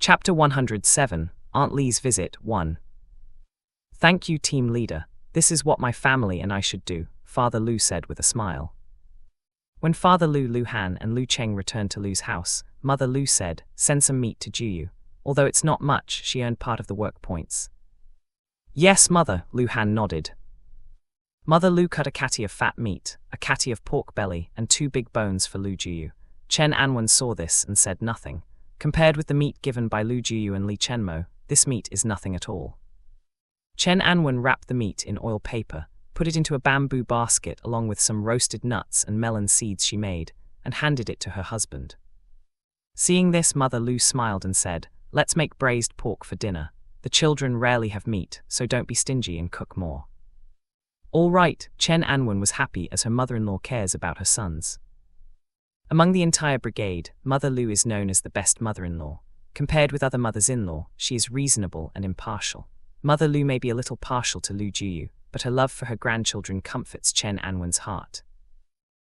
Chapter 107, Aunt Lee's Visit 1. Thank you, team leader. This is what my family and I should do, Father Lu said with a smile. When Father Lu Han and Lu Cheng returned to Lu's house, Mother Lu said, send some meat to Juyu. Although it's not much, she earned part of the work points. Yes, Mother, Lu Han nodded. Mother Lu cut a catty of fat meat, a catty of pork belly, and 2 big bones for Lu Juyu. Chen Anwen saw this and said nothing. Compared with the meat given by Lu Juyu and Li Chenmo, this meat is nothing at all. Chen Anwen wrapped the meat in oil paper, put it into a bamboo basket along with some roasted nuts and melon seeds she made, and handed it to her husband. Seeing this, Mother Lu smiled and said, let's make braised pork for dinner. The children rarely have meat, so don't be stingy and cook more. All right, Chen Anwen was happy as her mother-in-law cares about her sons. Among the entire brigade, Mother Lu is known as the best mother-in-law. Compared with other mothers-in-law, she is reasonable and impartial. Mother Lu may be a little partial to Lu Juyu, but her love for her grandchildren comforts Chen Anwen's heart.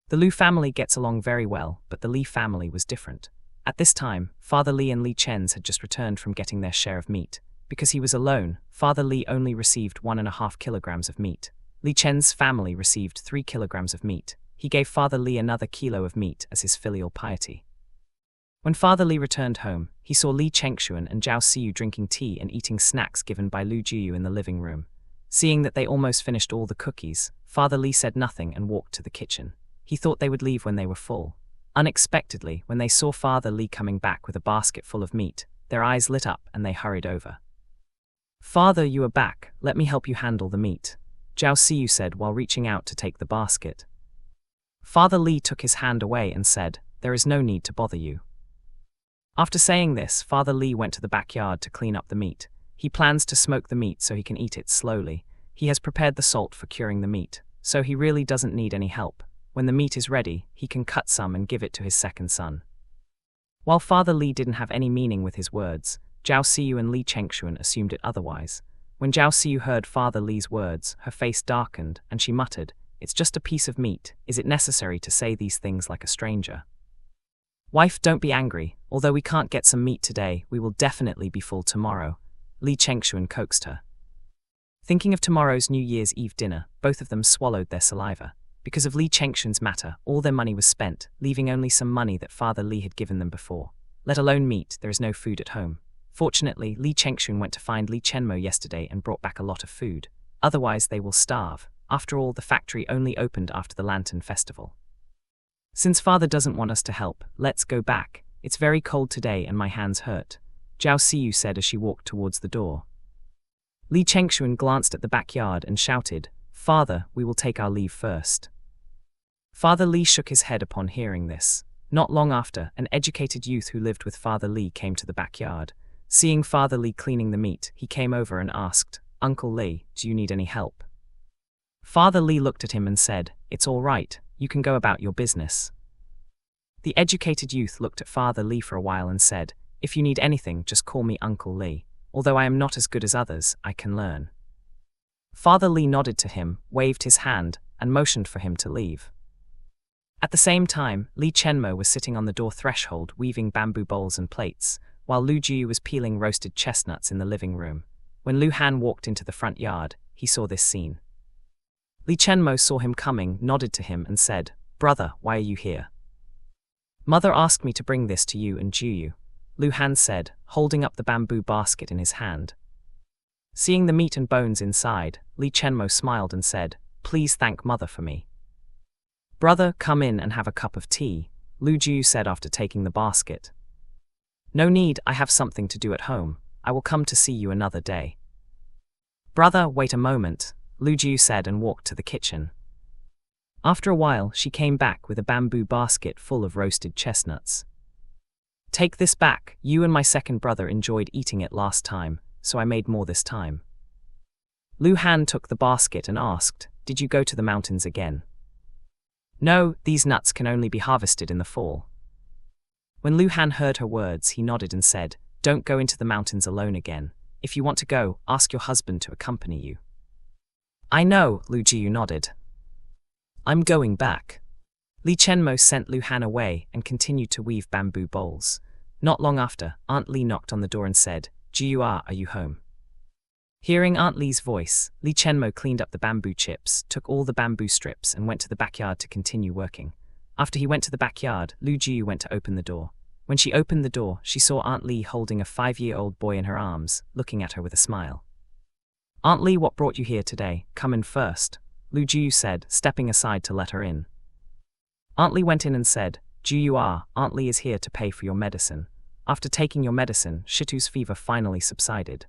The Lu family gets along very well, but the Li family was different. At this time, Father Li and Li Chen's had just returned from getting their share of meat. Because he was alone, Father Li only received 1.5 kilograms of meat. Li Chen's family received 3 kilograms of meat. He gave Father Li another kilo of meat as his filial piety. When Father Li returned home, he saw Li Chengshuan and Zhao Siyu drinking tea and eating snacks given by Lu Juyu in the living room. Seeing that they almost finished all the cookies, Father Li said nothing and walked to the kitchen. He thought they would leave when they were full. Unexpectedly, when they saw Father Li coming back with a basket full of meat, their eyes lit up and they hurried over. Father, you are back. Let me help you handle the meat, Zhao Siyu said while reaching out to take the basket. Father Li took his hand away and said, there is no need to bother you. After saying this, Father Li went to the backyard to clean up the meat. He plans to smoke the meat so he can eat it slowly. He has prepared the salt for curing the meat, so he really doesn't need any help. When the meat is ready, he can cut some and give it to his second son. While Father Li didn't have any meaning with his words, Zhao Siyu and Li Chengshuan assumed it otherwise. When Zhao Siyu heard Father Li's words, her face darkened and she muttered, it's just a piece of meat. Is it necessary to say these things like a stranger? Wife, don't be angry. Although we can't get some meat today, we will definitely be full tomorrow, Li Chengshuan coaxed her. Thinking of tomorrow's New Year's Eve dinner, both of them swallowed their saliva. Because of Li Chengshuan's matter, all their money was spent, leaving only some money that Father Li had given them before. Let alone meat, there is no food at home. Fortunately, Li Chengshuan went to find Li Chenmo yesterday and brought back a lot of food. Otherwise they will starve. After all, the factory only opened after the Lantern Festival. Since Father doesn't want us to help, let's go back. It's very cold today and my hands hurt, Zhao Siyu said as she walked towards the door. Li Chengshuan glanced at the backyard and shouted, Father, we will take our leave first. Father Li shook his head upon hearing this. Not long after, an educated youth who lived with Father Li came to the backyard. Seeing Father Li cleaning the meat, he came over and asked, Uncle Li, do you need any help? Father Li looked at him and said, it's all right, you can go about your business. The educated youth looked at Father Li for a while and said, if you need anything, just call me Uncle Li. Although I am not as good as others, I can learn. Father Li nodded to him, waved his hand, and motioned for him to leave. At the same time, Li Chenmo was sitting on the door threshold weaving bamboo bowls and plates, while Lu Juyu was peeling roasted chestnuts in the living room. When Lu Han walked into the front yard, he saw this scene. Li Chenmo saw him coming, nodded to him and said, Brother, why are you here? Mother asked me to bring this to you and Juyu, Lu Han said, holding up the bamboo basket in his hand. Seeing the meat and bones inside, Li Chenmo smiled and said, please thank Mother for me. Brother, come in and have a cup of tea, Lu Juyu said after taking the basket. No need, I have something to do at home. I will come to see you another day. Brother, wait a moment, Lu Juyu said and walked to the kitchen. After a while, she came back with a bamboo basket full of roasted chestnuts. Take this back, you and my second brother enjoyed eating it last time, so I made more this time. Lu Han took the basket and asked, did you go to the mountains again? No, these nuts can only be harvested in the fall. When Lu Han heard her words, he nodded and said, don't go into the mountains alone again. If you want to go, ask your husband to accompany you. I know, Lu Juyu nodded. I'm going back. Li Chenmo sent Lu Han away and continued to weave bamboo bowls. Not long after, Aunt Lee knocked on the door and said, "Are you home?" Hearing Aunt Lee's voice, Lee Chenmo cleaned up the bamboo chips, took all the bamboo strips and went to the backyard to continue working. After he went to the backyard, Lu Jiu went to open the door. When she opened the door, she saw Aunt Lee holding a 5-year-old boy in her arms, looking at her with a smile. "Aunt Lee, what brought you here today? Come in first," Lu Jiu said, stepping aside to let her in. Aunt Lee went in and said, Aunt Lee is here to pay for your medicine. After taking your medicine, Shitu's fever finally subsided."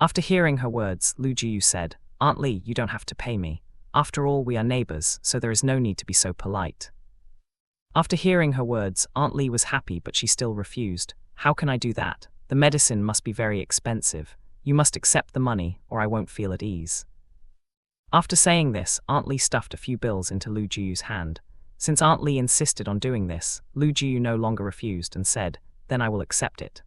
After hearing her words, Lu Jiu said, "Aunt Lee, you don't have to pay me. After all, we are neighbors, so there is no need to be so polite." After hearing her words, Aunt Lee was happy, but she still refused. "How can I do that? The medicine must be very expensive. You must accept the money, or I won't feel at ease." After saying this, Aunt Lee stuffed a few bills into Lu Jiu's hand. Since Aunt Lee insisted on doing this, Lu Jiu no longer refused and said, "Then I will accept it."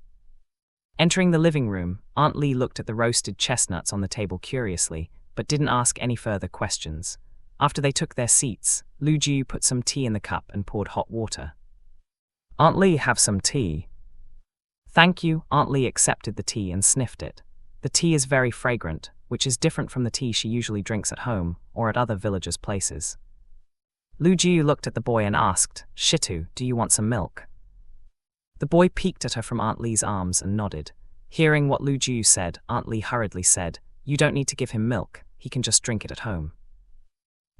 Entering the living room, Aunt Lee looked at the roasted chestnuts on the table curiously, but didn't ask any further questions. After they took their seats, Lu Jiu put some tea in the cup and poured hot water. "Aunt Lee, have some tea." "Thank you." Aunt Lee accepted the tea and sniffed it. The tea is very fragrant, which is different from the tea she usually drinks at home or at other villagers' places. Lu Jiu looked at the boy and asked, "Shitu, do you want some milk?" The boy peeked at her from Aunt Lee's arms and nodded. Hearing what Lu Jiu said, Aunt Lee hurriedly said, "You don't need to give him milk, he can just drink it at home."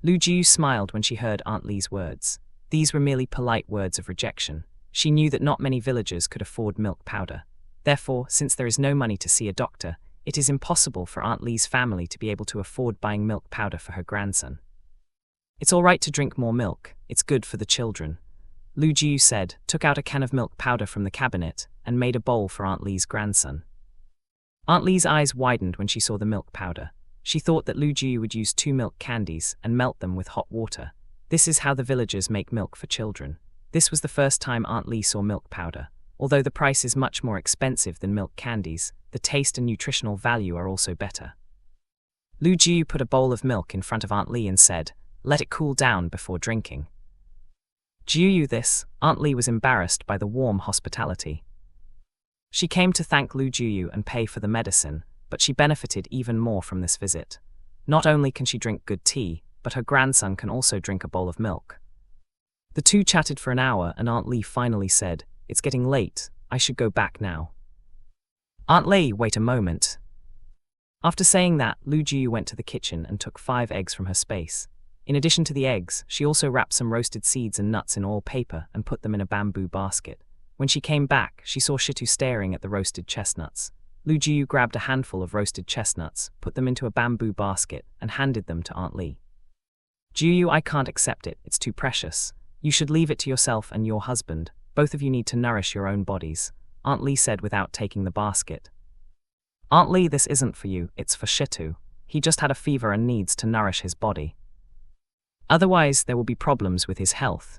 Lu Jiu smiled when she heard Aunt Lee's words. These were merely polite words of rejection. She knew that not many villagers could afford milk powder. Therefore, since there is no money to see a doctor, it is impossible for Aunt Lee's family to be able to afford buying milk powder for her grandson. "It's all right to drink more milk, it's good for the children," Lu Jiu said, took out a can of milk powder from the cabinet, and made a bowl for Aunt Lee's grandson. Aunt Lee's eyes widened when she saw the milk powder. She thought that Lu Jiu would use 2 milk candies and melt them with hot water. This is how the villagers make milk for children. This was the first time Aunt Lee saw milk powder. Although the price is much more expensive than milk candies, the taste and nutritional value are also better. Lu Jiu put a bowl of milk in front of Aunt Lee and said, "Let it cool down before drinking." This, Aunt Lee was embarrassed by the warm hospitality. She came to thank Lu Jiu and pay for the medicine, but she benefited even more from this visit. Not only can she drink good tea, but her grandson can also drink a bowl of milk. The two chatted for an hour and Aunt Lee finally said, "It's getting late, I should go back now." "Aunt Lee, wait a moment." After saying that, Lu Jiu went to the kitchen and took 5 eggs from her space. In addition to the eggs, she also wrapped some roasted seeds and nuts in oil paper and put them in a bamboo basket. When she came back, she saw Shitu staring at the roasted chestnuts. Lu Jiu grabbed a handful of roasted chestnuts, put them into a bamboo basket, and handed them to Aunt Lee. "Jiu, I can't accept it, it's too precious. You should leave it to yourself and your husband. Both of you need to nourish your own bodies," Aunt Lee said without taking the basket. "Aunt Lee, this isn't for you, it's for Shitu. He just had a fever and needs to nourish his body. Otherwise, there will be problems with his health."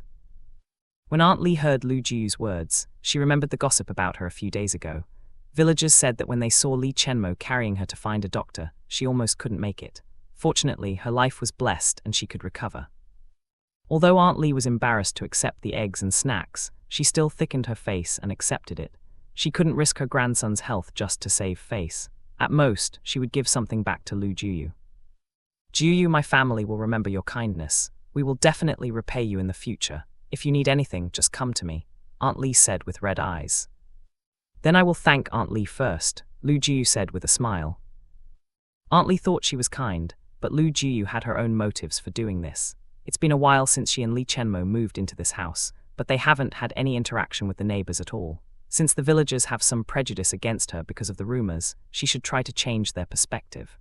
When Aunt Lee heard Lu Jiu's words, she remembered the gossip about her a few days ago. Villagers said that when they saw Lee Chenmo carrying her to find a doctor, she almost couldn't make it. Fortunately, her life was blessed and she could recover. Although Aunt Lee was embarrassed to accept the eggs and snacks, she still thickened her face and accepted it. She couldn't risk her grandson's health just to save face. At most, she would give something back to Lu Jiu. "Jiu, my family will remember your kindness. We will definitely repay you in the future. If you need anything, just come to me," Aunt Lee said with red eyes. "Then I will thank Aunt Lee first," Lu Jiu said with a smile. Aunt Lee thought she was kind, but Lu Jiu had her own motives for doing this. It's been a while since she and Lee Chenmo moved into this house, but they haven't had any interaction with the neighbors at all. Since the villagers have some prejudice against her because of the rumors, she should try to change their perspective.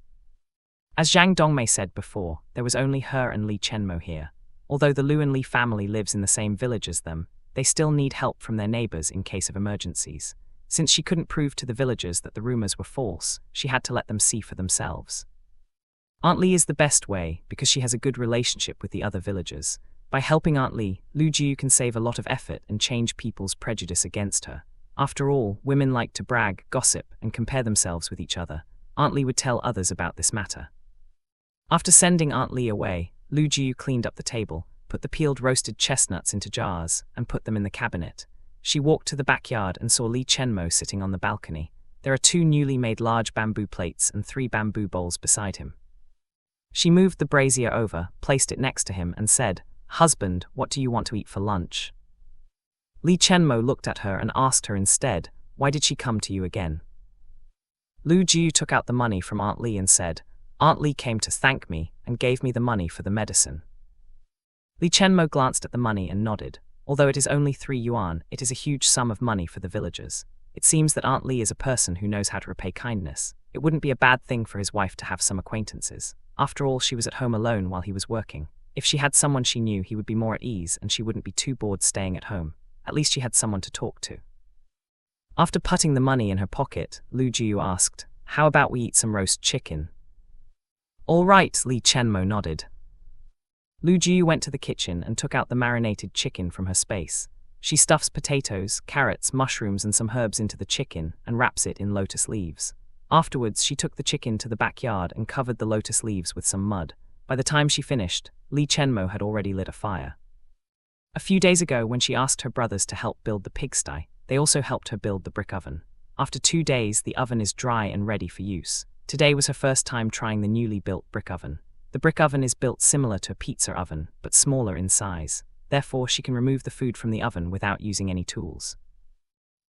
As Zhang Dongmei said before, there was only her and Lee Chenmo here. Although the Lu and Lee family lives in the same village as them, they still need help from their neighbors in case of emergencies. Since she couldn't prove to the villagers that the rumors were false, she had to let them see for themselves. Aunt Lee is the best way because she has a good relationship with the other villagers. By helping Aunt Lee, Lu Jiu can save a lot of effort and change people's prejudice against her. After all, women like to brag, gossip, and compare themselves with each other. Aunt Lee would tell others about this matter. After sending Aunt Lee away, Lu Jiu cleaned up the table, put the peeled roasted chestnuts into jars, and put them in the cabinet. She walked to the backyard and saw Li Chenmo sitting on the balcony. There are 2 newly made large bamboo plates and 3 bamboo bowls beside him. She moved the brazier over, placed it next to him, and said, "Husband, what do you want to eat for lunch?" Li Chenmo looked at her and asked her instead, "Why did she come to you again?" Lu Jiu took out the money from Aunt Li and said, "Aunt Li came to thank me and gave me the money for the medicine." Li Chenmo glanced at the money and nodded. Although it is only 3 yuan, it is a huge sum of money for the villagers. It seems that Aunt Li is a person who knows how to repay kindness. It wouldn't be a bad thing for his wife to have some acquaintances. After all, she was at home alone while he was working. If she had someone she knew, he would be more at ease and she wouldn't be too bored staying at home. At least she had someone to talk to. After putting the money in her pocket, Lu Jiu asked, "How about we eat some roast chicken?" "All right," Li Chenmo nodded. Lu Jiu went to the kitchen and took out the marinated chicken from her space. She stuffs potatoes, carrots, mushrooms and some herbs into the chicken and wraps it in lotus leaves. Afterwards, she took the chicken to the backyard and covered the lotus leaves with some mud. By the time she finished, Li Chenmo had already lit a fire. A few days ago, when she asked her brothers to help build the pigsty, they also helped her build the brick oven. After 2 days, the oven is dry and ready for use. Today was her first time trying the newly built brick oven. The brick oven is built similar to a pizza oven, but smaller in size. Therefore, she can remove the food from the oven without using any tools.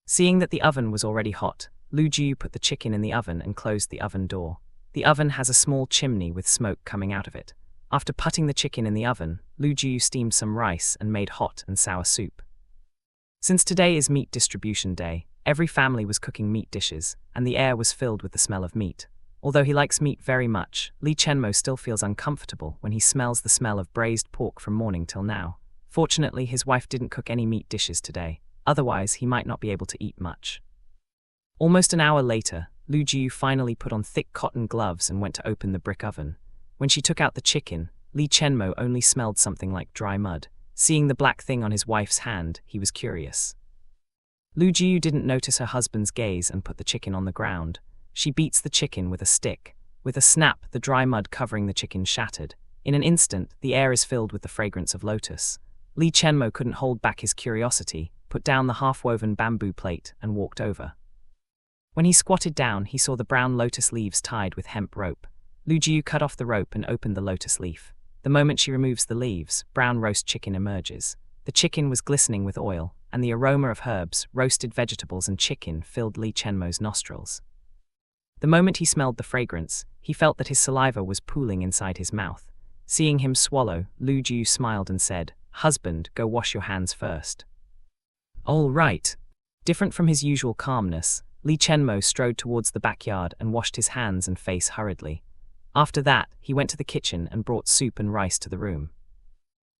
Seeing that the oven was already hot, Lu Jiu put the chicken in the oven and closed the oven door. The oven has a small chimney with smoke coming out of it. After putting the chicken in the oven, Lu Jiu steamed some rice and made hot and sour soup. Since today is meat distribution day, every family was cooking meat dishes, and the air was filled with the smell of meat. Although he likes meat very much, Li Chenmo still feels uncomfortable when he smells the smell of braised pork from morning till now. Fortunately, his wife didn't cook any meat dishes today, otherwise he might not be able to eat much. Almost an hour later, Lu Jiu finally put on thick cotton gloves and went to open the brick oven. When she took out the chicken, Li Chenmo only smelled something like dry mud. Seeing the black thing on his wife's hand, he was curious. Lu Jiu didn't notice her husband's gaze and put the chicken on the ground. She beats the chicken with a stick. With a snap, the dry mud covering the chicken shattered. In an instant, the air is filled with the fragrance of lotus. Li Chenmo couldn't hold back his curiosity, put down the half-woven bamboo plate, and walked over. When he squatted down, he saw the brown lotus leaves tied with hemp rope. Lu Jiu cut off the rope and opened the lotus leaf. The moment she removes the leaves, brown roast chicken emerges. The chicken was glistening with oil, and the aroma of herbs, roasted vegetables and chicken filled Li Chenmo's nostrils. The moment he smelled the fragrance, he felt that his saliva was pooling inside his mouth. Seeing him swallow, Lu Jiu smiled and said, "Husband, go wash your hands first." "All right." Different from his usual calmness, Li Chenmo strode towards the backyard and washed his hands and face hurriedly. After that, he went to the kitchen and brought soup and rice to the room.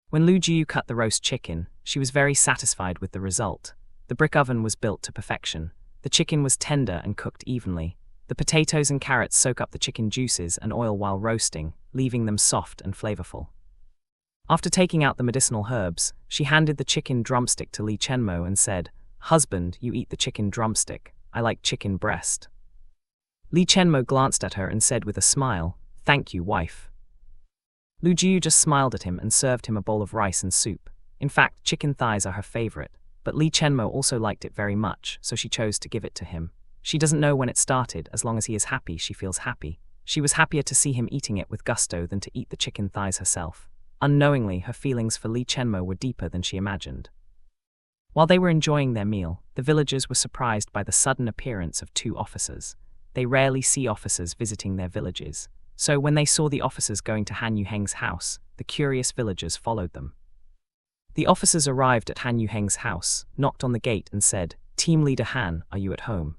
When Lu Jiu cut the roast chicken, she was very satisfied with the result. The brick oven was built to perfection. The chicken was tender and cooked evenly. The potatoes and carrots soak up the chicken juices and oil while roasting, leaving them soft and flavorful. After taking out the medicinal herbs, she handed the chicken drumstick to Li Chenmo and said, "Husband, you eat the chicken drumstick. I like chicken breast." Li Chenmo glanced at her and said with a smile, "Thank you, wife." Lu Jiu just smiled at him and served him a bowl of rice and soup. In fact, chicken thighs are her favorite, but Li Chenmo also liked it very much, so she chose to give it to him. She doesn't know when it started. As long as he is happy, she feels happy. She was happier to see him eating it with gusto than to eat the chicken thighs herself. Unknowingly, her feelings for Li Chenmo were deeper than she imagined. While they were enjoying their meal, the villagers were surprised by the sudden appearance of 2 officers. They rarely see officers visiting their villages, so when they saw the officers going to Han Yuheng's house, the curious villagers followed them. The officers arrived at Han Yuheng's house, knocked on the gate and said, "Team Leader Han, are you at home?"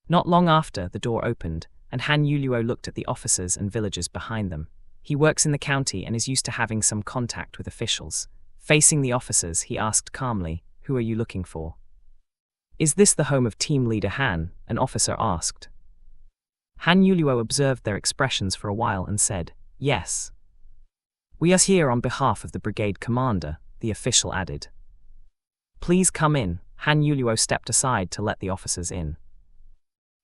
Not long after, the door opened, and Han Yuluo looked at the officers and villagers behind them. He works in the county and is used to having some contact with officials. Facing the officers, he asked calmly, "Who are you looking for?" "Is this the home of Team Leader Han?" an officer asked. Han Yuluo observed their expressions for a while and said, "Yes. We are here on behalf of the brigade commander," the official added. "Please come in." Han Yuluo stepped aside to let the officers in.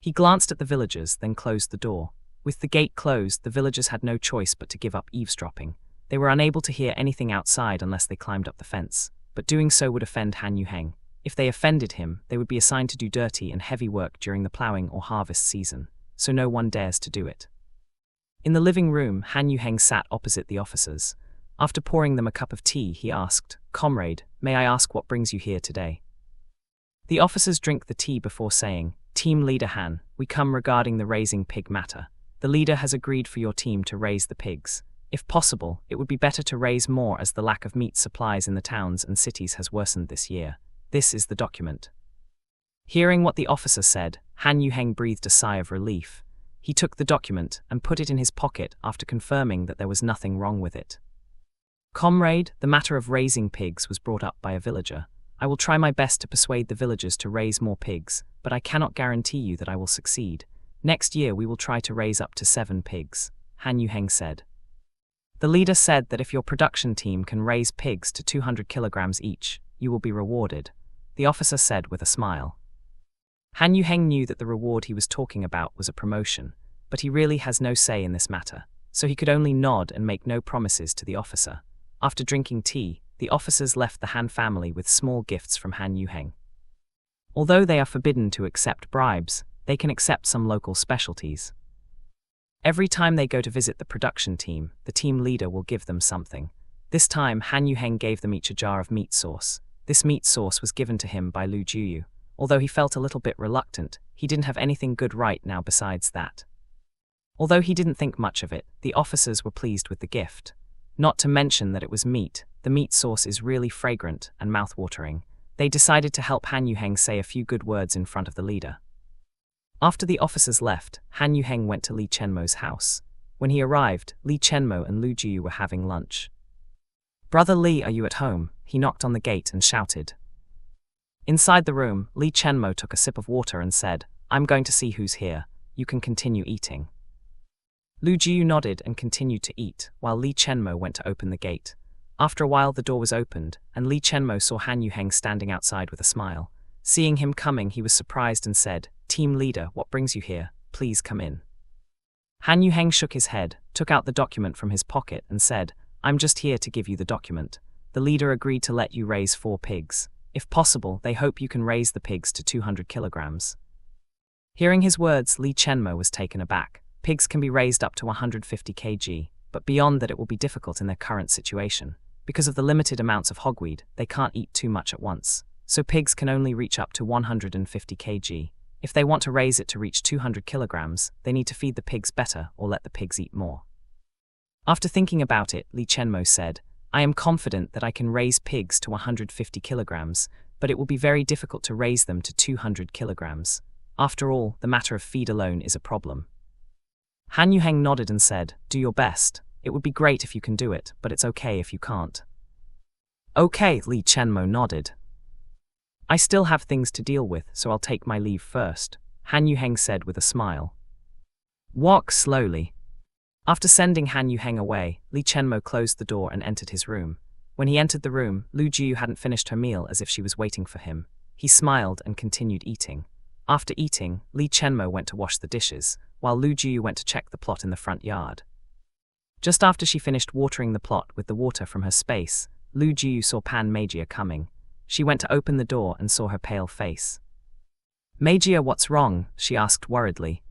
He glanced at the villagers, then closed the door. With the gate closed, the villagers had no choice but to give up eavesdropping. They were unable to hear anything outside unless they climbed up the fence, but doing so would offend Han Yuheng. If they offended him, they would be assigned to do dirty and heavy work during the plowing or harvest season, so no one dares to do it. In the living room, Han Yuheng sat opposite the officers. After pouring them a cup of tea, he asked, "Comrade, may I ask what brings you here today?" The officers drink the tea before saying, "Team Leader Han, we come regarding the raising pig matter. The leader has agreed for your team to raise the pigs. If possible, it would be better to raise more as the lack of meat supplies in the towns and cities has worsened this year. This is the document." Hearing what the officer said, Han Yuheng breathed a sigh of relief. He took the document and put it in his pocket after confirming that there was nothing wrong with it. "Comrade, the matter of raising pigs was brought up by a villager. I will try my best to persuade the villagers to raise more pigs, but I cannot guarantee you that I will succeed. Next year we will try to raise up to 7 pigs, Han Yuheng said. The leader said that if your production team can raise pigs to 200 kilograms each, you will be rewarded, the officer said with a smile. Han Yuheng knew that the reward he was talking about was a promotion, but he really has no say in this matter, so he could only nod and make no promises to the officer. After drinking tea, the officers left the Han family with small gifts from Han Yuheng. Although they are forbidden to accept bribes, they can accept some local specialties. Every time they go to visit the production team, the team leader will give them something. This time, Han Yuheng gave them each a jar of meat sauce. This meat sauce was given to him by Lu Juyu. Although he felt a little bit reluctant, he didn't have anything good right now besides that. Although he didn't think much of it, the officers were pleased with the gift. Not to mention that it was meat, the meat sauce is really fragrant and mouth-watering. They decided to help Han Yuheng say a few good words in front of the leader. After the officers left, Han Yuheng went to Li Chenmo's house. When he arrived, Li Chenmo and Lu Jiyu were having lunch. "Brother Li, are you at home?" He knocked on the gate and shouted. Inside the room, Li Chenmo took a sip of water and said, "I'm going to see who's here. You can continue eating." Lu Jiyu nodded and continued to eat, while Li Chenmo went to open the gate. After a while the door was opened, and Li Chenmo saw Han Yuheng standing outside with a smile. Seeing him coming, he was surprised and said, "Team leader, what brings you here? Please come in." Han Yuheng shook his head, took out the document from his pocket and said, "I'm just here to give you the document. The leader agreed to let you raise 4 pigs. If possible, they hope you can raise the pigs to 200 kilograms. Hearing his words, Li Chenmo was taken aback. Pigs can be raised up to 150 kg, but beyond that it will be difficult in their current situation. Because of the limited amounts of hogweed, they can't eat too much at once. So pigs can only reach up to 150 kg. If they want to raise it to reach 200 kilograms, they need to feed the pigs better or let the pigs eat more." After thinking about it, Li Chenmo said, "I am confident that I can raise pigs to 150 kilograms, but it will be very difficult to raise them to 200 kilograms. After all, the matter of feed alone is a problem." Han Yuheng nodded and said, "Do your best. It would be great if you can do it, but it's okay if you can't." "Okay," Li Chenmo nodded. "I still have things to deal with, so I'll take my leave first," Han Yuheng said with a smile. "Walk slowly." After sending Han Yuheng away, Li Chenmo closed the door and entered his room. When he entered the room, Lu Jiyu hadn't finished her meal as if she was waiting for him. He smiled and continued eating. After eating, Li Chenmo went to wash the dishes, while Lu Jiyu went to check the plot in the front yard. Just after she finished watering the plot with the water from her space, Lu Jiyu saw Pan Meijian coming. She went to open the door and saw her pale face. "Meijian, what's wrong?" she asked worriedly.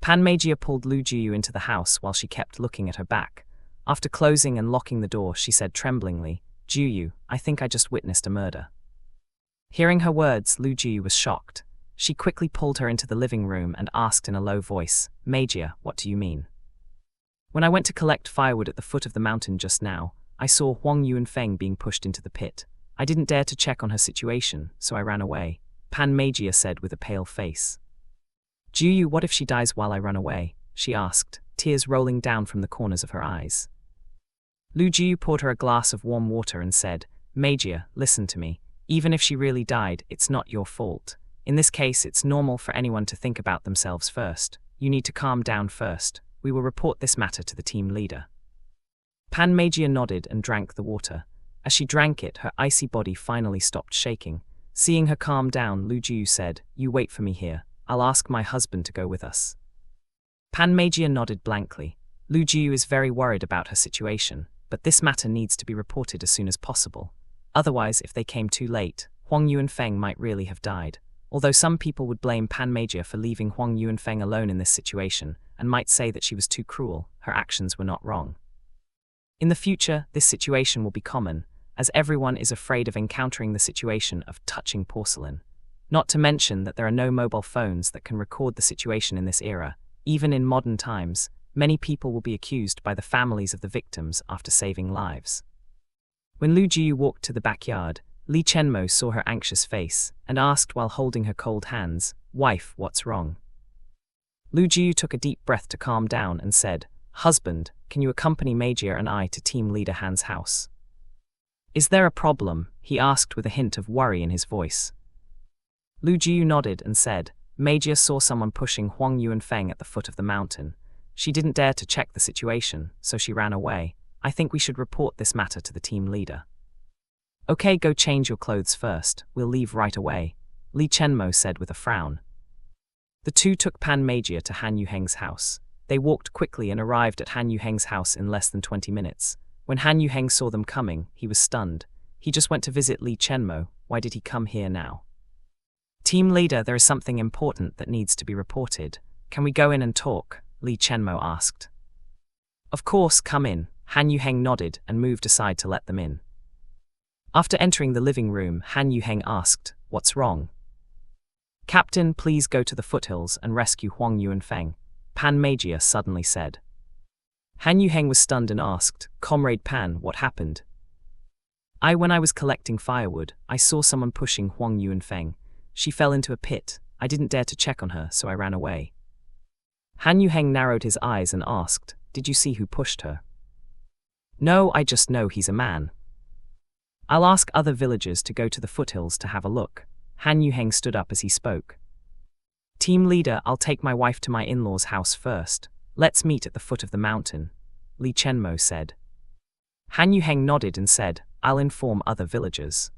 Pan Meijian pulled Lu Jiyu into the house while she kept looking at her back. After closing and locking the door, she said tremblingly, "Jiyu, I think I just witnessed a murder." Hearing her words, Lu Jiyu was shocked. She quickly pulled her into the living room and asked in a low voice, "Meijian, what do you mean?" "When I went to collect firewood at the foot of the mountain just now, I saw Huang Yuanfeng being pushed into the pit. I didn't dare to check on her situation, so I ran away," Pan Meijian said with a pale face. "Jiyu, what if she dies while I run away?" she asked, tears rolling down from the corners of her eyes. Lu Jiyu poured her a glass of warm water and said, "Meijian, listen to me. Even if she really died, it's not your fault. In this case, it's normal for anyone to think about themselves first. You need to calm down first. We will report this matter to the team leader." Pan Meijian nodded and drank the water. As she drank it, her icy body finally stopped shaking. Seeing her calm down, Lu Jiyu said, "You wait for me here. I'll ask my husband to go with us." Pan Meijian nodded blankly. Lu Jiyu is very worried about her situation, but this matter needs to be reported as soon as possible. Otherwise, if they came too late, Huang Yuanfeng might really have died. Although some people would blame Pan Meijia for leaving Huang Yuanfeng alone in this situation, and might say that she was too cruel, her actions were not wrong. In the future, this situation will be common, as everyone is afraid of encountering the situation of touching porcelain. Not to mention that there are no mobile phones that can record the situation in this era. Even in modern times, many people will be accused by the families of the victims after saving lives. When Lu Jiu walked to the backyard, Li Chenmo saw her anxious face and asked while holding her cold hands, "Wife, what's wrong?" Lu Jiu took a deep breath to calm down and said, "Husband, can you accompany Meijia and I to Team Leader Han's house?" "Is there a problem?" he asked with a hint of worry in his voice. Lu Jiu nodded and said, "Meijia saw someone pushing Huang Yuanfeng at the foot of the mountain. She didn't dare to check the situation, so she ran away. I think we should report this matter to the team leader." "Okay, go change your clothes first. We'll leave right away," Li Chenmo said with a frown. The two took Pan Meijia to Han Yuheng's house. They walked quickly and arrived at Han Yuheng's house in less than 20 minutes. When Han Yuheng saw them coming, he was stunned. He just went to visit Li Chenmo. Why did he come here now? "Team leader, there is something important that needs to be reported. Can we go in and talk?" Li Chenmo asked. "Of course, come in." Han Yuheng nodded and moved aside to let them in. After entering the living room, Han Yuheng asked, "What's wrong?" "Captain, please go to the foothills and rescue Huang Yuanfeng," Pan Meijia suddenly said. Han Yuheng was stunned and asked, "Comrade Pan, what happened?" When I was collecting firewood, I saw someone pushing Huang Yuanfeng. She fell into a pit. I didn't dare to check on her, so I ran away." Han Yuheng narrowed his eyes and asked, "Did you see who pushed her?" "No, I just know he's a man." "I'll ask other villagers to go to the foothills to have a look." Han Yuheng stood up as he spoke. "Team leader, I'll take my wife to my in-laws' house first. Let's meet at the foot of the mountain," Li Chenmo said. Han Yuheng nodded and said, "I'll inform other villagers."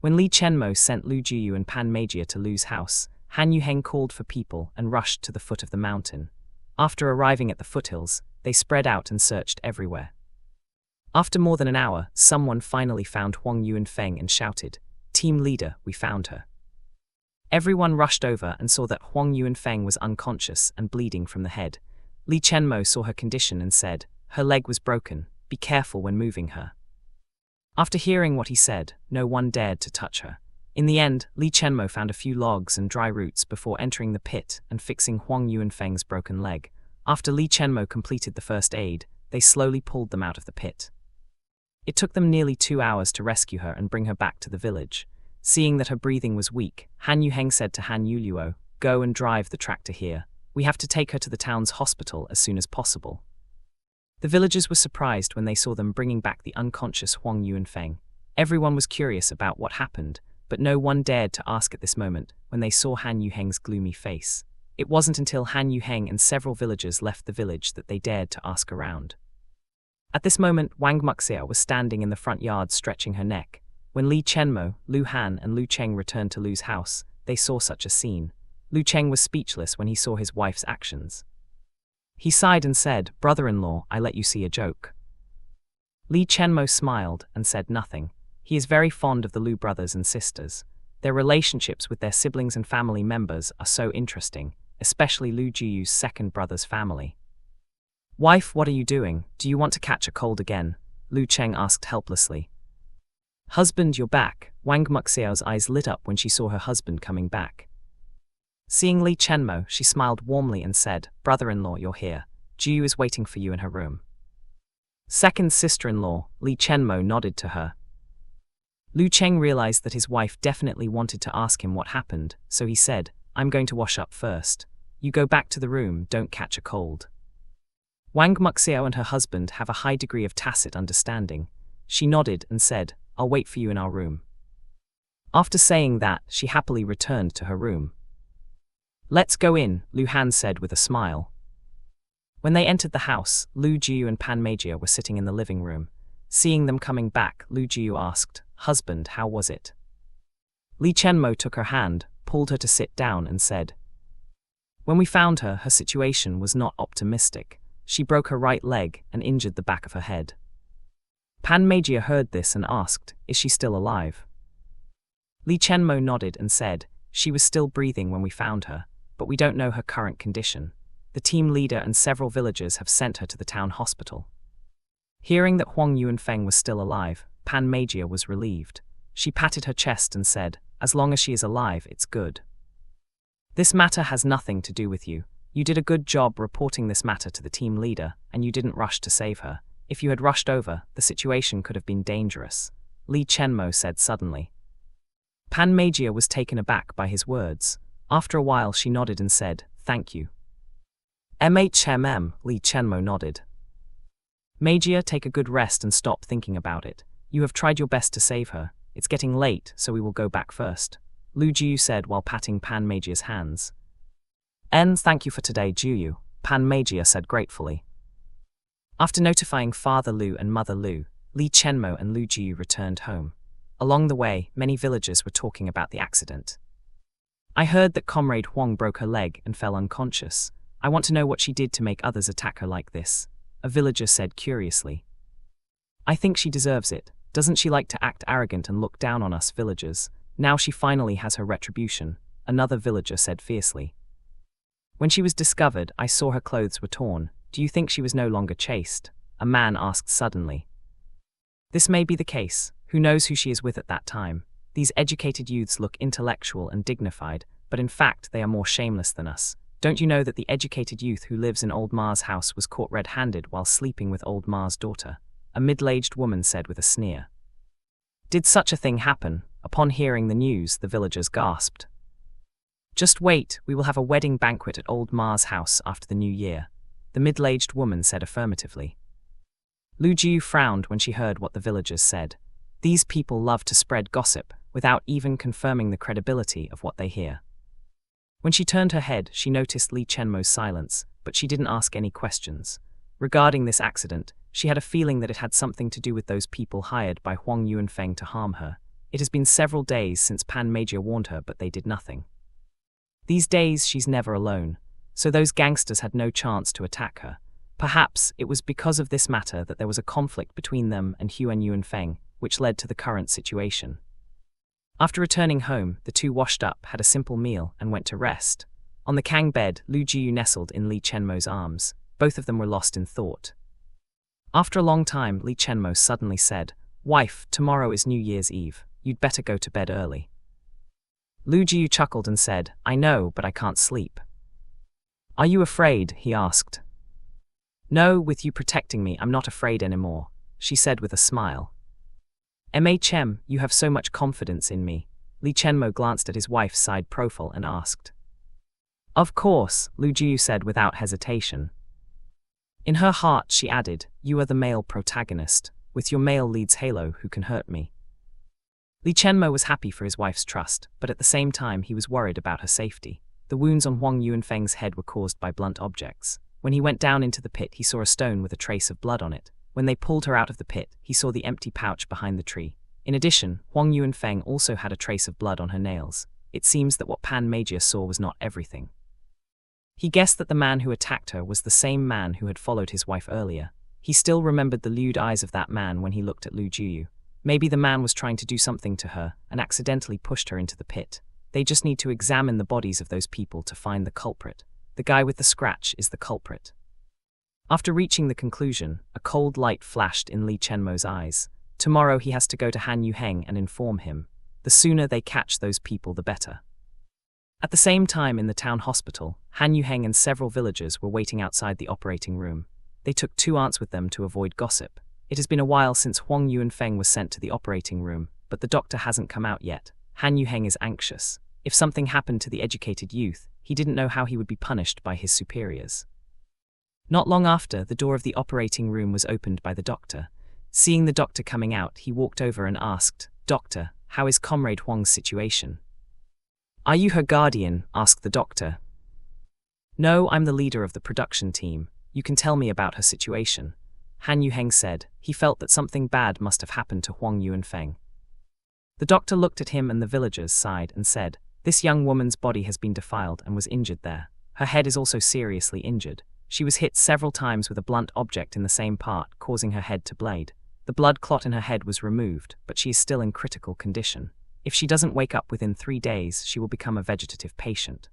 When Li Chenmo sent Lu Jiu and Pan Meijia to Lu's house, Han Yuheng called for people and rushed to the foot of the mountain. After arriving at the foothills, they spread out and searched everywhere. After more than an hour, someone finally found Huang Yuanfeng and shouted, "Team leader, we found her." Everyone rushed over and saw that Huang Yuanfeng was unconscious and bleeding from the head. Li Chenmo saw her condition and said, "Her leg was broken. Be careful when moving her." After hearing what he said, no one dared to touch her. In the end, Li Chenmo found a few logs and dry roots before entering the pit and fixing Huang Yuanfeng's broken leg. After Li Chenmo completed the first aid, they slowly pulled them out of the pit. It took them nearly 2 hours to rescue her and bring her back to the village. Seeing that her breathing was weak, Han Yuheng said to Han Yuluo, "Go and drive the tractor here. We have to take her to the town's hospital as soon as possible." The villagers were surprised when they saw them bringing back the unconscious Huang Yuanfeng. Everyone was curious about what happened, but no one dared to ask at this moment when they saw Han Yuheng's gloomy face. It wasn't until Han Yuheng and several villagers left the village that they dared to ask around. At this moment, Wang Muxia was standing in the front yard stretching her neck. When Li Chenmo, Lu Han and Lu Cheng returned to Lu's house, they saw such a scene. Lu Cheng was speechless when he saw his wife's actions. He sighed and said, "Brother-in-law, I let you see a joke." Li Chenmo smiled and said nothing. He is very fond of the Lu brothers and sisters. Their relationships with their siblings and family members are so interesting, especially Lu Jiu's second brother's family. "Wife, what are you doing? Do you want to catch a cold again?" Lu Cheng asked helplessly. "Husband, you're back." Wang Muxiao's eyes lit up when she saw her husband coming back. Seeing Li Chenmo, she smiled warmly and said, "Brother-in-law, you're here. Jiu is waiting for you in her room." Second sister-in-law, Li Chenmo nodded to her. Lu Cheng realized that his wife definitely wanted to ask him what happened, so he said, "I'm going to wash up first. You go back to the room, don't catch a cold." Wang Muxiao and her husband have a high degree of tacit understanding. She nodded and said, "I'll wait for you in our room." After saying that, she happily returned to her room. "Let's go in," Lu Han said with a smile. When they entered the house, Lu Jiu and Pan Meijia were sitting in the living room. Seeing them coming back, Lu Jiu asked, "Husband, how was it?" Li Chenmo took her hand, pulled her to sit down and said, "When we found her, her situation was not optimistic. She broke her right leg and injured the back of her head." Pan Meijia heard this and asked, "Is she still alive?" Li Chenmo nodded and said, "She was still breathing when we found her, but we don't know her current condition. The team leader and several villagers have sent her to the town hospital." Hearing that Huang Yuanfeng was still alive, Pan Meigia was relieved. She patted her chest and said, "As long as she is alive, it's good. This matter has nothing to do with you. You did a good job reporting this matter to the team leader, and you didn't rush to save her. If you had rushed over, the situation could have been dangerous," Li Chenmo said suddenly. Pan Meigia was taken aback by his words. After a while she nodded and said, "Thank you." Li Chenmo nodded. "Meigia, take a good rest and stop thinking about it. You have tried your best to save her. It's getting late, so we will go back first," Lu Jiu said while patting Pan Meigia's hands. "Thank you for today, Jiu," Pan Meigia said gratefully. After notifying Father Lu and Mother Lu, Li Chenmo and Lu Jiu returned home. Along the way, many villagers were talking about the accident. "I heard that Comrade Huang broke her leg and fell unconscious. I want to know what she did to make others attack her like this," a villager said curiously. "I think she deserves it. Doesn't she like to act arrogant and look down on us villagers? Now she finally has her retribution," another villager said fiercely. "When she was discovered, I saw her clothes were torn. Do you think she was no longer chaste?" a man asked suddenly. "This may be the case. Who knows who she is with at that time? These educated youths look intellectual and dignified, but in fact they are more shameless than us. Don't you know that the educated youth who lives in Old Ma's house was caught red-handed while sleeping with Old Ma's daughter?" a middle-aged woman said with a sneer. "Did such a thing happen?" Upon hearing the news, the villagers gasped. "Just wait, we will have a wedding banquet at Old Ma's house after the new year," the middle-aged woman said affirmatively. Lu Jiu frowned when she heard what the villagers said. These people love to spread gossip, without even confirming the credibility of what they hear. When she turned her head, she noticed Li Chenmo's silence, but she didn't ask any questions. Regarding this accident, she had a feeling that it had something to do with those people hired by Huang Yuanfeng to harm her. It has been several days since Pan Meigia warned her, but they did nothing. These days she's never alone, so those gangsters had no chance to attack her. Perhaps it was because of this matter that there was a conflict between them and Huang Yuanfeng, which led to the current situation. After returning home, the two washed up, had a simple meal, and went to rest. On the Kang bed, Lu Jiu nestled in Li Chenmo's arms. Both of them were lost in thought. After a long time, Li Chenmo suddenly said, "Wife, tomorrow is New Year's Eve. You'd better go to bed early." Lu Jiu chuckled and said, "I know, but I can't sleep." "Are you afraid?" he asked. "No, with you protecting me, I'm not afraid anymore," she said with a smile. "Chem, you have so much confidence in me." Li Chenmo glanced at his wife's side profile and asked. "Of course," Lu Jiu said without hesitation. In her heart, she added, "You are the male protagonist. With your male lead's halo, who can hurt me?" Li Chenmo was happy for his wife's trust, but at the same time he was worried about her safety. The wounds on Huang Yuanfeng's head were caused by blunt objects. When he went down into the pit, he saw a stone with a trace of blood on it. When they pulled her out of the pit, he saw the empty pouch behind the tree. In addition, Huang Yuanfeng also had a trace of blood on her nails. It seems that what Pan Meigia saw was not everything. He guessed that the man who attacked her was the same man who had followed his wife earlier. He still remembered the lewd eyes of that man when he looked at Lu Jiu. Maybe the man was trying to do something to her and accidentally pushed her into the pit. They just need to examine the bodies of those people to find the culprit. The guy with the scratch is the culprit. After reaching the conclusion, a cold light flashed in Li Chenmo's eyes. Tomorrow he has to go to Han Yuheng and inform him. The sooner they catch those people, the better. At the same time in the town hospital, Han Yuheng and several villagers were waiting outside the operating room. They took 2 aunts with them to avoid gossip. It has been a while since Huang Yuanfeng was sent to the operating room, but the doctor hasn't come out yet. Han Yuheng is anxious. If something happened to the educated youth, he didn't know how he would be punished by his superiors. Not long after, the door of the operating room was opened by the doctor. Seeing the doctor coming out, he walked over and asked, "Doctor, how is Comrade Huang's situation?" "Are you her guardian?" asked the doctor. "No, I'm the leader of the production team. You can tell me about her situation," Han Yuheng said. He felt that something bad must have happened to Huang Yuanfeng. The doctor looked at him and the villagers, sighed, and said, "This young woman's body has been defiled and was injured there. Her head is also seriously injured. She was hit several times with a blunt object in the same part, causing her head to bleed. The blood clot in her head was removed, but she is still in critical condition. If she doesn't wake up within 3 days, she will become a vegetative patient.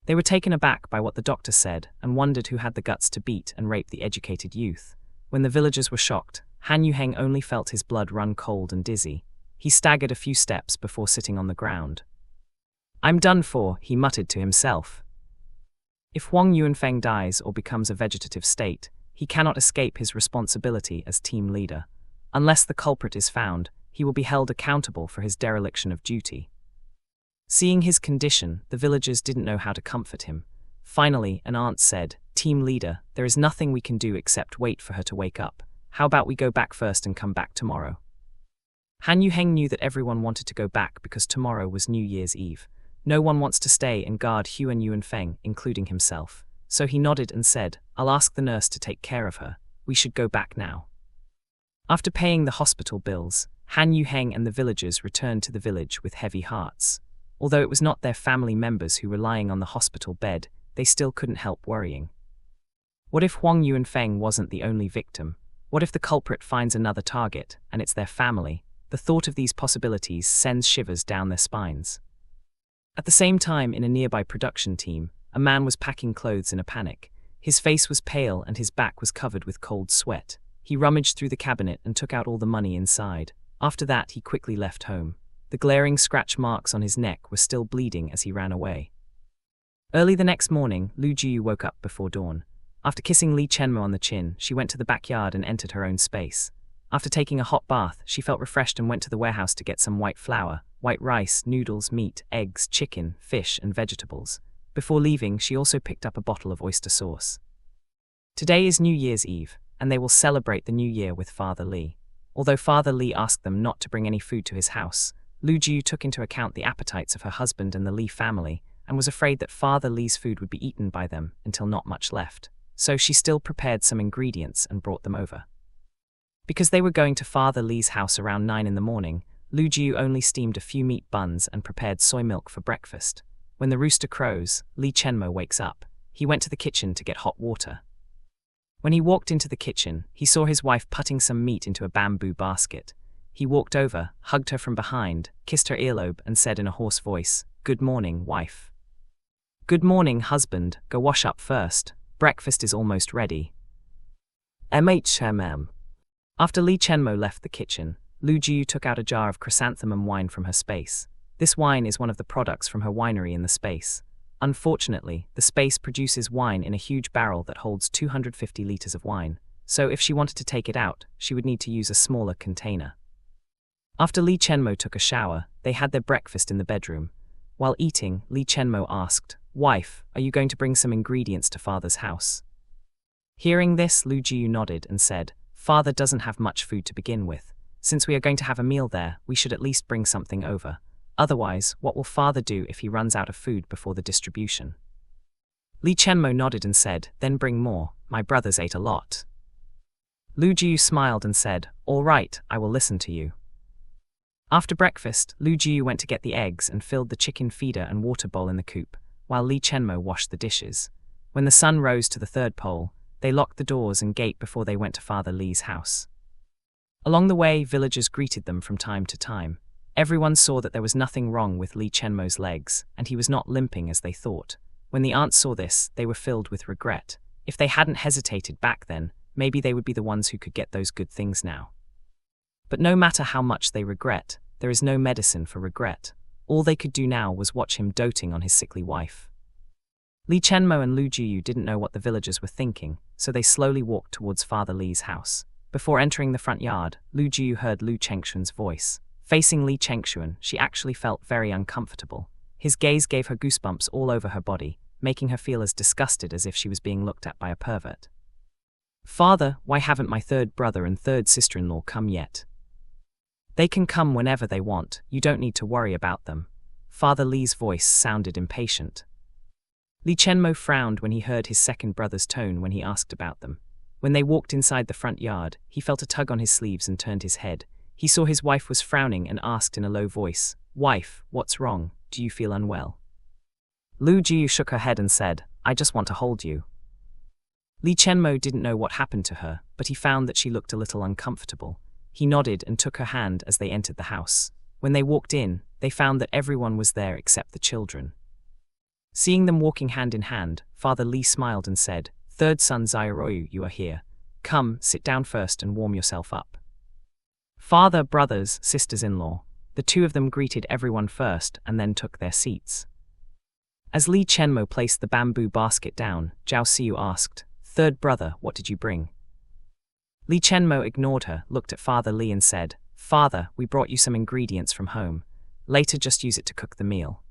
They were taken aback by what the doctor said and wondered who had the guts to beat and rape the educated youth. When the villagers were shocked, Han Yuheng only felt his blood run cold and dizzy. He staggered a few steps before sitting on the ground. "I'm done for," he muttered to himself. If Huang Yuanfeng dies or becomes a vegetative state, he cannot escape his responsibility as team leader. Unless the culprit is found, he will be held accountable for his dereliction of duty. Seeing his condition, the villagers didn't know how to comfort him. Finally, an aunt said, "Team leader, there is nothing we can do except wait for her to wake up. How about we go back first and come back tomorrow?" Han Yuheng knew that everyone wanted to go back because tomorrow was New Year's Eve. No one wants to stay and guard Huan Yuanfeng, including himself. So he nodded and said, "I'll ask the nurse to take care of her. We should go back now." After paying the hospital bills, Han Yuheng and the villagers returned to the village with heavy hearts. Although it was not their family members who were lying on the hospital bed, they still couldn't help worrying. What if Huang Yuanfeng wasn't the only victim? What if the culprit finds another target, and it's their family? The thought of these possibilities sends shivers down their spines. At the same time, in a nearby production team, a man was packing clothes in a panic. His face was pale and his back was covered with cold sweat. He rummaged through the cabinet and took out all the money inside. After that, he quickly left home. The glaring scratch marks on his neck were still bleeding as he ran away. Early the next morning, Lu Jiyu woke up before dawn. After kissing Li Chenmo on the chin, she went to the backyard and entered her own space. After taking a hot bath, she felt refreshed and went to the warehouse to get some white flour, white rice, noodles, meat, eggs, chicken, fish, and vegetables. Before leaving, she also picked up a bottle of oyster sauce. Today is New Year's Eve, and they will celebrate the new year with Father Li. Although Father Li asked them not to bring any food to his house, Lu Jiyu took into account the appetites of her husband and the Li family, and was afraid that Father Li's food would be eaten by them until not much left. So she still prepared some ingredients and brought them over. Because they were going to Father Li's house around 9 in the morning, Lu Jiyu only steamed a few meat buns and prepared soy milk for breakfast. When the rooster crows, Li Chenmo wakes up. He went to the kitchen to get hot water. When he walked into the kitchen, he saw his wife putting some meat into a bamboo basket. He walked over, hugged her from behind, kissed her earlobe, and said in a hoarse voice, "Good morning, wife." "Good morning, husband. Go wash up first. Breakfast is almost ready." "MHMM." After Li Chenmo left the kitchen, Lu Jiyu took out a jar of chrysanthemum wine from her space. This wine is one of the products from her winery in the space. Unfortunately, the space produces wine in a huge barrel that holds 250 liters of wine, so if she wanted to take it out, she would need to use a smaller container. After Li Chenmo took a shower, they had their breakfast in the bedroom. While eating, Li Chenmo asked, "Wife, are you going to bring some ingredients to Father's house?" Hearing this, Lu Jiyu nodded and said, "Father doesn't have much food to begin with. Since we are going to have a meal there, we should at least bring something over. Otherwise, what will Father do if he runs out of food before the distribution?" Li Chenmo nodded and said, "Then bring more. My brothers ate a lot." Lu Jiyu smiled and said, "All right, I will listen to you." After breakfast, Lu Jiyu went to get the eggs and filled the chicken feeder and water bowl in the coop, while Li Chenmo washed the dishes. When the sun rose to the third pole, they locked the doors and gate before they went to Father Li's house. Along the way, villagers greeted them from time to time. Everyone saw that there was nothing wrong with Li Chenmo's legs, and he was not limping as they thought. When the aunts saw this, they were filled with regret. If they hadn't hesitated back then, maybe they would be the ones who could get those good things now. But no matter how much they regret, there is no medicine for regret. All they could do now was watch him doting on his sickly wife. Li Chenmo and Lu Jiyu didn't know what the villagers were thinking, so they slowly walked towards Father Li's house. Before entering the front yard, Lu Jiyu heard Lu Chengshuan's voice. Facing Li Chengshuan, she actually felt very uncomfortable. His gaze gave her goosebumps all over her body, making her feel as disgusted as if she was being looked at by a pervert. "Father, why haven't my third brother and third sister-in-law come yet?" "They can come whenever they want, you don't need to worry about them." Father Li's voice sounded impatient. Li Chenmo frowned when he heard his second brother's tone when he asked about them. When they walked inside the front yard, he felt a tug on his sleeves and turned his head. He saw his wife was frowning and asked in a low voice, "Wife, what's wrong? Do you feel unwell?" Lu Jiyu shook her head and said, "I just want to hold you." Li Chenmo didn't know what happened to her, but he found that she looked a little uncomfortable. He nodded and took her hand as they entered the house. When they walked in, they found that everyone was there except the children. Seeing them walking hand in hand, Father Li smiled and said, "Third son Xiaoyu, you are here. Come, sit down first and warm yourself up." Father, brothers, sisters-in-law, the two of them greeted everyone first and then took their seats. As Li Chenmo placed the bamboo basket down, Zhao Siyu asked, "Third brother, what did you bring?" Li Chenmo ignored her, looked at Father Li and said, "Father, we brought you some ingredients from home. Later just use it to cook the meal."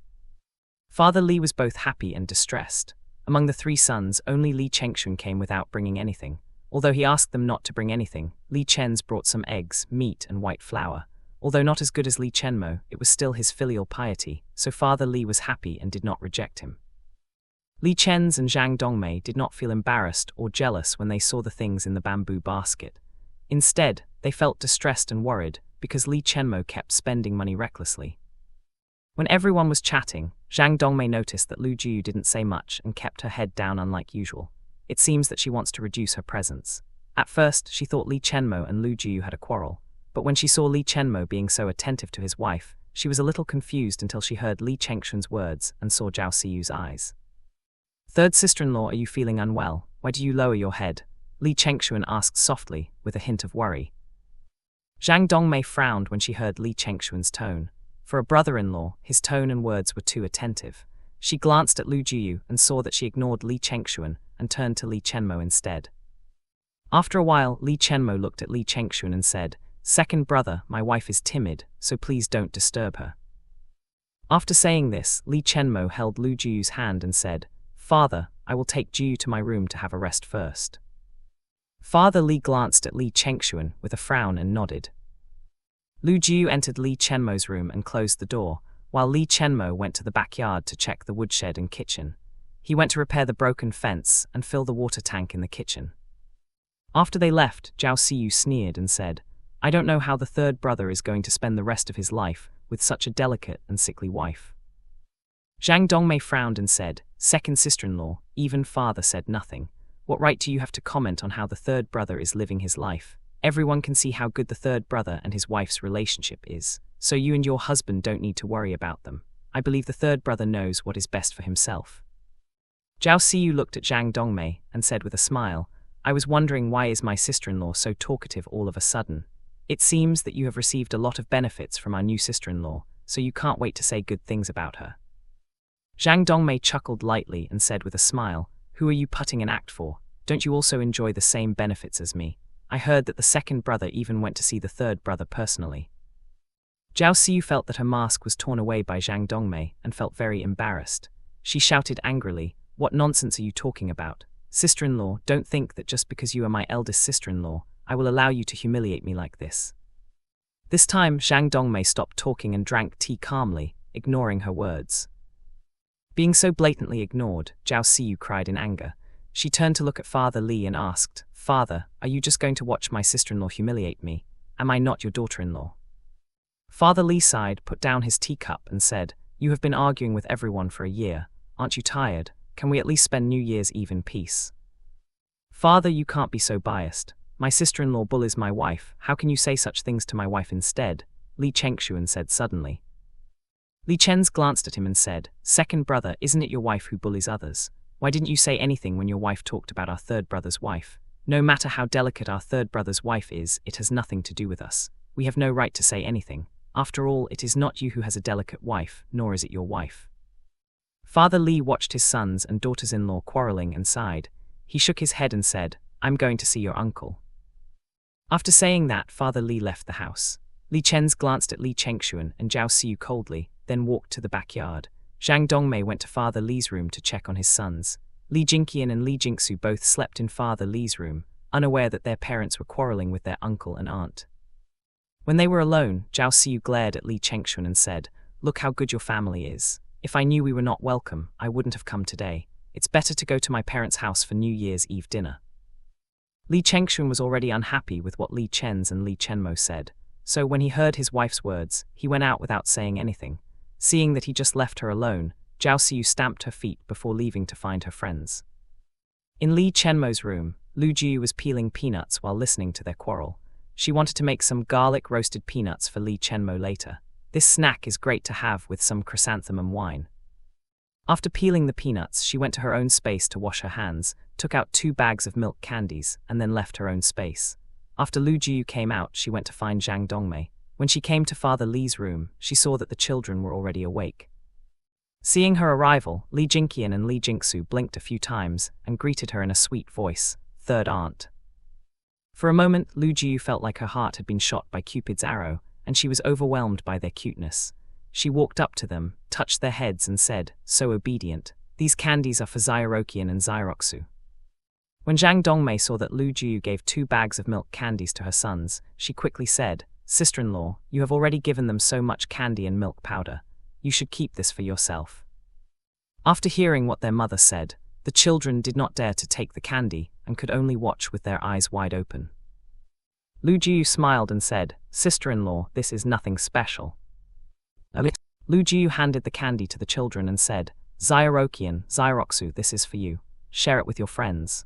Father Li was both happy and distressed. Among the three sons, only Li Chengxun came without bringing anything. Although he asked them not to bring anything, Li Chen's brought some eggs, meat, and white flour. Although not as good as Li Chenmo, it was still his filial piety, so Father Li was happy and did not reject him. Li Chen's and Zhang Dongmei did not feel embarrassed or jealous when they saw the things in the bamboo basket. Instead, they felt distressed and worried because Li Chenmo kept spending money recklessly. When everyone was chatting, Zhang Dongmei noticed that Lu Jiu didn't say much and kept her head down unlike usual. It seems that she wants to reduce her presence. At first, she thought Li Chenmo and Lu Jiu had a quarrel, but when she saw Li Chenmo being so attentive to his wife, she was a little confused until she heard Li Chengxun's words and saw Zhao Siyu's eyes. "Third sister-in-law, are you feeling unwell? Why do you lower your head?" Li Chengxun asked softly, with a hint of worry. Zhang Dongmei frowned when she heard Li Chengxun's tone. For a brother-in-law, his tone and words were too attentive. She glanced at Lu Jiu and saw that she ignored Li Chengxun and turned to Li Chenmo instead. After a while, Li Chenmo looked at Li Chengxun and said, "Second brother, my wife is timid, so please don't disturb her." After saying this, Li Chenmo held Lu Jiu's hand and said, "Father, I will take Jiu to my room to have a rest first." Father Li glanced at Li Chengxun with a frown and nodded. Lu Jiu entered Li Chenmo's room and closed the door, while Li Chenmo went to the backyard to check the woodshed and kitchen. He went to repair the broken fence and fill the water tank in the kitchen. After they left, Zhao Siyu sneered and said, "I don't know how the third brother is going to spend the rest of his life with such a delicate and sickly wife." Zhang Dongmei frowned and said, "Second sister-in-law, even father said nothing. What right do you have to comment on how the third brother is living his life? Everyone can see how good the third brother and his wife's relationship is, so you and your husband don't need to worry about them. I believe the third brother knows what is best for himself." Zhao Siyu looked at Zhang Dongmei and said with a smile, "I was wondering why is my sister-in-law so talkative all of a sudden? It seems that you have received a lot of benefits from our new sister-in-law, so you can't wait to say good things about her." Zhang Dongmei chuckled lightly and said with a smile, "Who are you putting an act for? Don't you also enjoy the same benefits as me? I heard that the second brother even went to see the third brother personally." Zhao Siyu felt that her mask was torn away by Zhang Dongmei and felt very embarrassed. She shouted angrily, "What nonsense are you talking about? Sister-in-law, don't think that just because you are my eldest sister-in-law, I will allow you to humiliate me like this." This time, Zhang Dongmei stopped talking and drank tea calmly, ignoring her words. Being so blatantly ignored, Zhao Siyu cried in anger. She turned to look at Father Li and asked, "Father, are you just going to watch my sister-in-law humiliate me? Am I not your daughter-in-law?" Father Li sighed, put down his teacup and said, "You have been arguing with everyone for a year. Aren't you tired? Can we at least spend New Year's Eve in peace?" "Father, you can't be so biased. My sister-in-law bullies my wife. How can you say such things to my wife instead?" Li Chengxun said suddenly. Li Chen's glanced at him and said, "Second brother, isn't it your wife who bullies others? Why didn't you say anything when your wife talked about our third brother's wife? No matter how delicate our third brother's wife is, it has nothing to do with us. We have no right to say anything. After all, it is not you who has a delicate wife, nor is it your wife." Father Li watched his sons and daughters-in-law quarreling and sighed. He shook his head and said, "I'm going to see your uncle." After saying that, Father Li left the house. Li Chen's glanced at Li Chengxun and Zhao Siyu coldly, then walked to the backyard. Zhang Dongmei went to Father Li's room to check on his sons. Li Jingqian and Li Jingsu both slept in Father Li's room, unaware that their parents were quarreling with their uncle and aunt. When they were alone, Zhao Siyu glared at Li Chengxun and said, "Look how good your family is. If I knew we were not welcome, I wouldn't have come today. It's better to go to my parents' house for New Year's Eve dinner." Li Chengxun was already unhappy with what Li Chen's and Li Chenmo said, so when he heard his wife's words, he went out without saying anything. Seeing that he just left her alone, Zhao Siyu stamped her feet before leaving to find her friends. In Li Chenmo's room, Lu Jiu was peeling peanuts while listening to their quarrel. She wanted to make some garlic roasted peanuts for Li Chenmo later. This snack is great to have with some chrysanthemum wine. After peeling the peanuts, she went to her own space to wash her hands, took out 2 bags of milk candies, and then left her own space. After Lu Jiu came out, she went to find Zhang Dongmei. When she came to Father Li's room, she saw that the children were already awake. Seeing her arrival, Li Jingqian and Li Jingsu blinked a few times and greeted her in a sweet voice, "Third aunt." For a moment, Lu Jiu felt like her heart had been shot by Cupid's arrow, and she was overwhelmed by their cuteness. She walked up to them, touched their heads and said, so obedient, "These candies are for Xiaoroqian and Xiaoxu." When Zhang Dongmei saw that Lu Jiu gave 2 bags of milk candies to her sons, she quickly said, "Sister-in-law, you have already given them so much candy and milk powder. You should keep this for yourself." After hearing what their mother said, the children did not dare to take the candy and could only watch with their eyes wide open. Lu Jiu smiled and said, "Sister-in-law, this is nothing special." Lu Jiu handed the candy to the children and said, "Xiaoroqian, Xiaoxu, this is for you. Share it with your friends."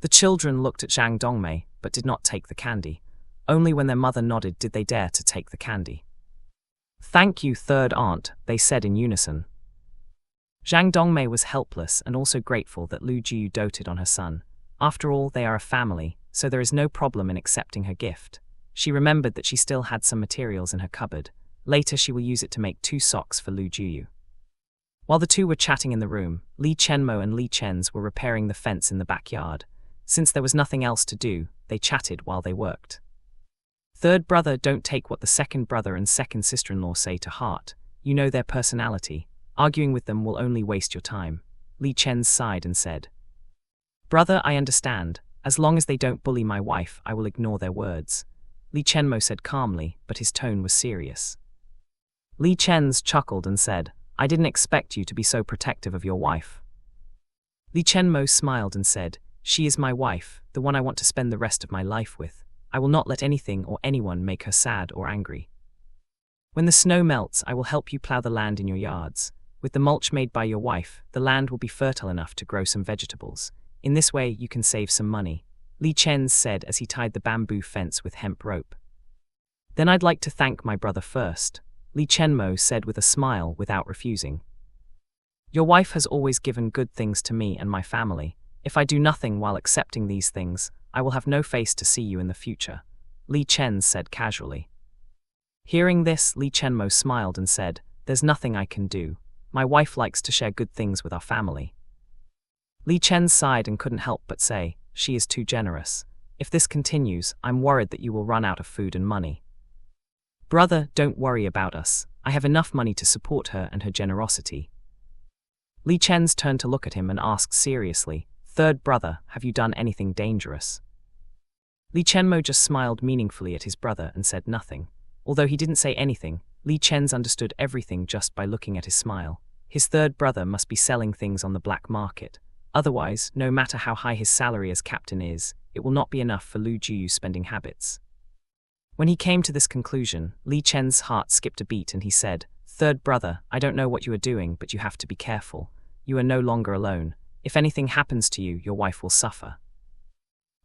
The children looked at Zhang Dongmei, but did not take the candy. Only when their mother nodded did they dare to take the candy. "Thank you, third aunt," they said in unison. Zhang Dongmei was helpless and also grateful that Lu Jiu doted on her son. After all, they are a family, so there is no problem in accepting her gift. She remembered that she still had some materials in her cupboard. Later she will use it to make 2 socks for Lu Jiu. While the two were chatting in the room, Li Chenmo and Li Chen's were repairing the fence in the backyard. Since there was nothing else to do, they chatted while they worked. "Third brother, don't take what the second brother and second sister-in-law say to heart. You know their personality. Arguing with them will only waste your time." Li Chen sighed and said, "Brother, I understand. As long as they don't bully my wife, I will ignore their words." Li Chenmo said calmly, but his tone was serious. Li Chen's chuckled and said, "I didn't expect you to be so protective of your wife." Li Chenmo smiled and said, "She is my wife, the one I want to spend the rest of my life with. I will not let anything or anyone make her sad or angry. When the snow melts, I will help you plow the land in your yards. With the mulch made by your wife, the land will be fertile enough to grow some vegetables. In this way, you can save some money," Li Chen said as he tied the bamboo fence with hemp rope. "Then I'd like to thank my brother first," Li Chenmo said with a smile without refusing. "Your wife has always given good things to me and my family. If I do nothing while accepting these things, I will have no face to see you in the future," Li Chen said casually. Hearing this, Li Chenmo smiled and said, "There's nothing I can do. My wife likes to share good things with our family." Li Chen sighed and couldn't help but say, "She is too generous. If this continues, I'm worried that you will run out of food and money." "Brother, don't worry about us. I have enough money to support her and her generosity." Li Chen's turned to look at him and asked seriously, "Third brother, have you done anything dangerous?" Li Chenmo just smiled meaningfully at his brother and said nothing. Although he didn't say anything, Li Chen's understood everything just by looking at his smile. His third brother must be selling things on the black market. Otherwise, no matter how high his salary as captain is, it will not be enough for Lu Jiu's spending habits. When he came to this conclusion, Li Chen's heart skipped a beat and he said, "Third brother, I don't know what you are doing, but you have to be careful. You are no longer alone. If anything happens to you, your wife will suffer."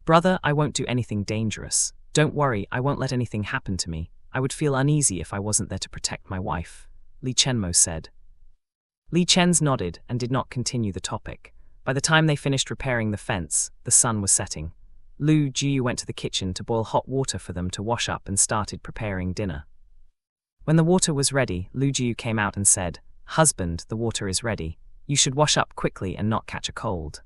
"Brother, I won't do anything dangerous. Don't worry, I won't let anything happen to me. I would feel uneasy if I wasn't there to protect my wife," Li Chenmo said. Li Chen's nodded and did not continue the topic. By the time they finished repairing the fence, the sun was setting. Lu Jiu went to the kitchen to boil hot water for them to wash up and started preparing dinner. When the water was ready, Lu Jiu came out and said, "Husband, the water is ready. You should wash up quickly and not catch a cold."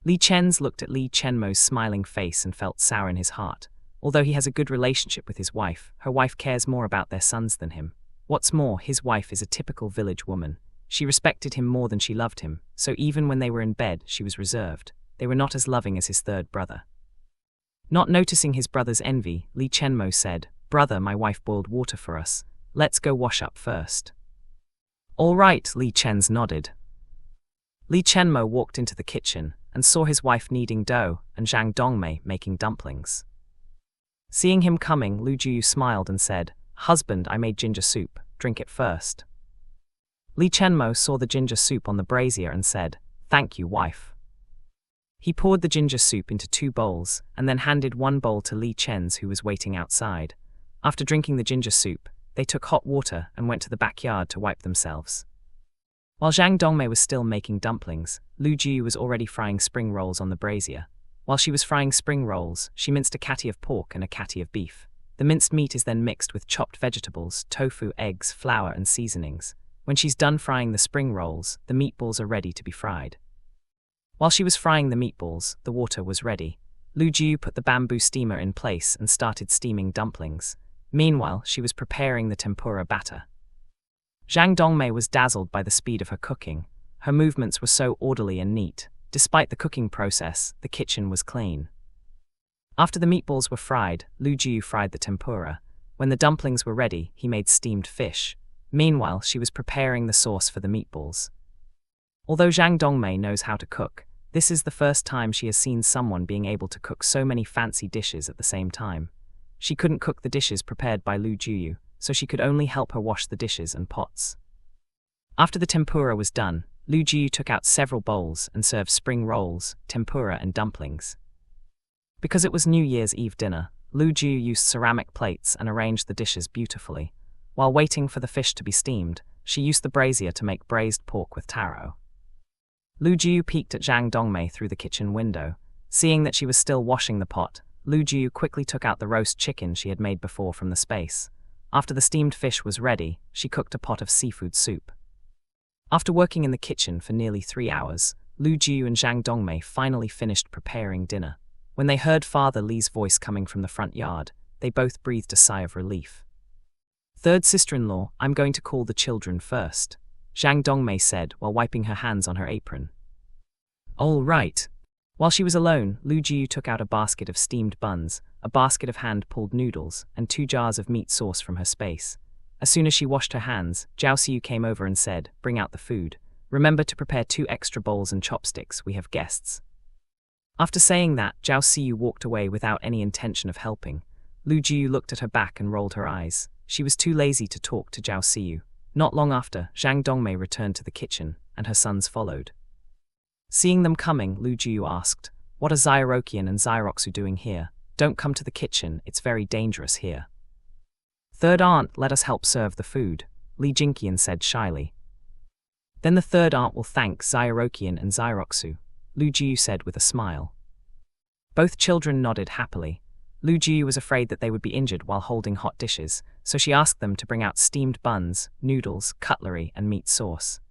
Li Chen's looked at Li Chenmo's smiling face and felt sour in his heart. Although he has a good relationship with his wife, her wife cares more about their sons than him. What's more, his wife is a typical village woman. She respected him more than she loved him, so even when they were in bed, she was reserved. They were not as loving as his third brother. Not noticing his brother's envy, Li Chenmo said, "Brother, my wife boiled water for us. Let's go wash up first." "All right," Li Chen's nodded. Li Chenmo walked into the kitchen and saw his wife kneading dough and Zhang Dongmei making dumplings. Seeing him coming, Lu Jiu smiled and said, "Husband, I made ginger soup. Drink it first." Li Chenmo saw the ginger soup on the brazier and said, "Thank you, wife." He poured the ginger soup into 2 bowls and then handed one bowl to Li Chen's, who was waiting outside. After drinking the ginger soup, they took hot water and went to the backyard to wipe themselves. While Zhang Dongmei was still making dumplings, Lu Jiu was already frying spring rolls on the brazier. While she was frying spring rolls, she minced a catty of pork and a catty of beef. The minced meat is then mixed with chopped vegetables, tofu, eggs, flour, and seasonings. When she's done frying the spring rolls, the meatballs are ready to be fried. While she was frying the meatballs, the water was ready. Lu Jiu put the bamboo steamer in place and started steaming dumplings. Meanwhile, she was preparing the tempura batter. Zhang Dongmei was dazzled by the speed of her cooking. Her movements were so orderly and neat. Despite the cooking process, the kitchen was clean. After the meatballs were fried, Lu Jiu fried the tempura. When the dumplings were ready, he made steamed fish. Meanwhile, she was preparing the sauce for the meatballs. Although Zhang Dongmei knows how to cook, this is the first time she has seen someone being able to cook so many fancy dishes at the same time. She couldn't cook the dishes prepared by Lu Jiu, so she could only help her wash the dishes and pots. After the tempura was done, Lu Jiu took out several bowls and served spring rolls, tempura, and dumplings. Because it was New Year's Eve dinner, Lu Jiu used ceramic plates and arranged the dishes beautifully. While waiting for the fish to be steamed, she used the brazier to make braised pork with taro. Lu Jiu peeked at Zhang Dongmei through the kitchen window. Seeing that she was still washing the pot, Lu Jiu quickly took out the roast chicken she had made before from the space. After the steamed fish was ready, she cooked a pot of seafood soup. After working in the kitchen for nearly 3 hours, Lu Jiu and Zhang Dongmei finally finished preparing dinner. When they heard Father Li's voice coming from the front yard, they both breathed a sigh of relief. "Third sister-in-law, I'm going to call the children first," Zhang Dongmei said while wiping her hands on her apron. "All right." While she was alone, Lu Jiu took out a basket of steamed buns, a basket of hand-pulled noodles, and 2 jars of meat sauce from her space. As soon as she washed her hands, Zhao Siyu came over and said, "Bring out the food. Remember to prepare 2 extra bowls and chopsticks, we have guests." After saying that, Zhao Siyu walked away without any intention of helping. Lu Jiu looked at her back and rolled her eyes. She was too lazy to talk to Zhao Siyu. Not long after, Zhang Dongmei returned to the kitchen, and her sons followed. Seeing them coming, Lu Jiu asked, "What are Xiaoroqian and Xiaoroxu doing here? Don't come to the kitchen, it's very dangerous here." "Third aunt, let us help serve the food," Li Jinqian said shyly. "Then the third aunt will thank Xiaoroqian and Xiaoroxu," Lu Jiu said with a smile. Both children nodded happily. Lu Jiu was afraid that they would be injured while holding hot dishes, so she asked them to bring out steamed buns, noodles, cutlery, and meat sauce.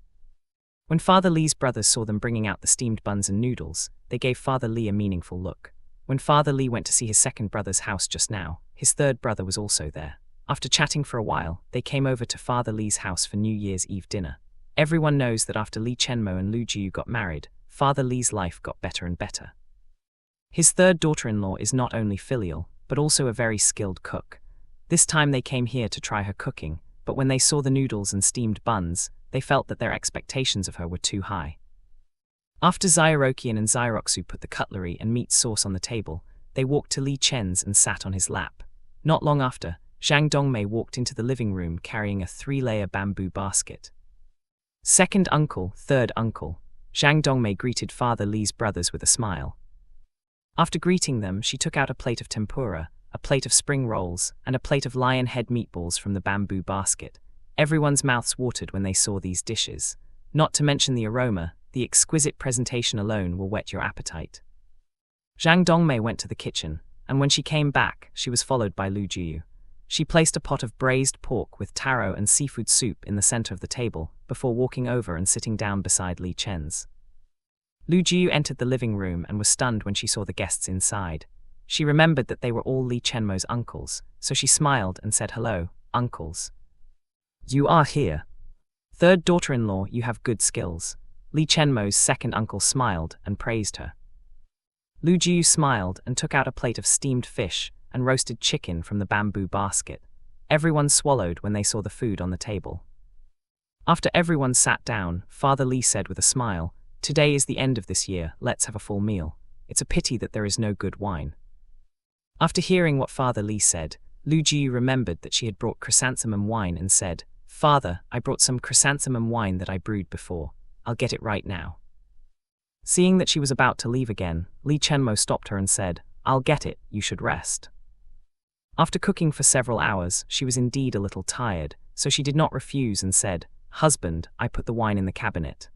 When Father Li's brothers saw them bringing out the steamed buns and noodles, they gave Father Li a meaningful look. When Father Li went to see his second brother's house just now, his third brother was also there. After chatting for a while, they came over to Father Li's house for New Year's Eve dinner. Everyone knows that after Li Chenmo and Lu Jiu got married, Father Li's life got better and better. His third daughter-in-law is not only filial, but also a very skilled cook. This time they came here to try her cooking, but when they saw the noodles and steamed buns, they felt that their expectations of her were too high. After Xiaoroqian and Xiaoroxu put the cutlery and meat sauce on the table, they walked to Li Chen's and sat on his lap. Not long after, Zhang Dongmei walked into the living room carrying a 3-layer bamboo basket. "Second uncle, third uncle," Zhang Dongmei greeted Father Li's brothers with a smile. After greeting them, she took out a plate of tempura, a plate of spring rolls, and a plate of lion head meatballs from the bamboo basket. Everyone's mouths watered when they saw these dishes. Not to mention the aroma, the exquisite presentation alone will whet your appetite. Zhang Dongmei went to the kitchen, and when she came back, she was followed by Lu Jiu. She placed a pot of braised pork with taro and seafood soup in the center of the table, before walking over and sitting down beside Li Chen's. Lu Jiu entered the living room and was stunned when she saw the guests inside. She remembered that they were all Li Chenmo's uncles, so she smiled and said, "Hello, uncles. You are here. Third daughter-in-law, you have good skills." Li Chenmo's second uncle smiled and praised her. Lu Jiu smiled and took out a plate of steamed fish and roasted chicken from the bamboo basket. Everyone swallowed when they saw the food on the table. After everyone sat down, Father Li said with a smile, "Today is the end of this year, let's have a full meal. It's a pity that there is no good wine." After hearing what Father Li said, Lu Jiu remembered that she had brought chrysanthemum wine and said, "Father, I brought some chrysanthemum wine that I brewed before. I'll get it right now." Seeing that she was about to leave again, Li Chenmo stopped her and said, "I'll get it, you should rest." After cooking for several hours, she was indeed a little tired, so she did not refuse and said, "Husband, I put the wine in the cabinet."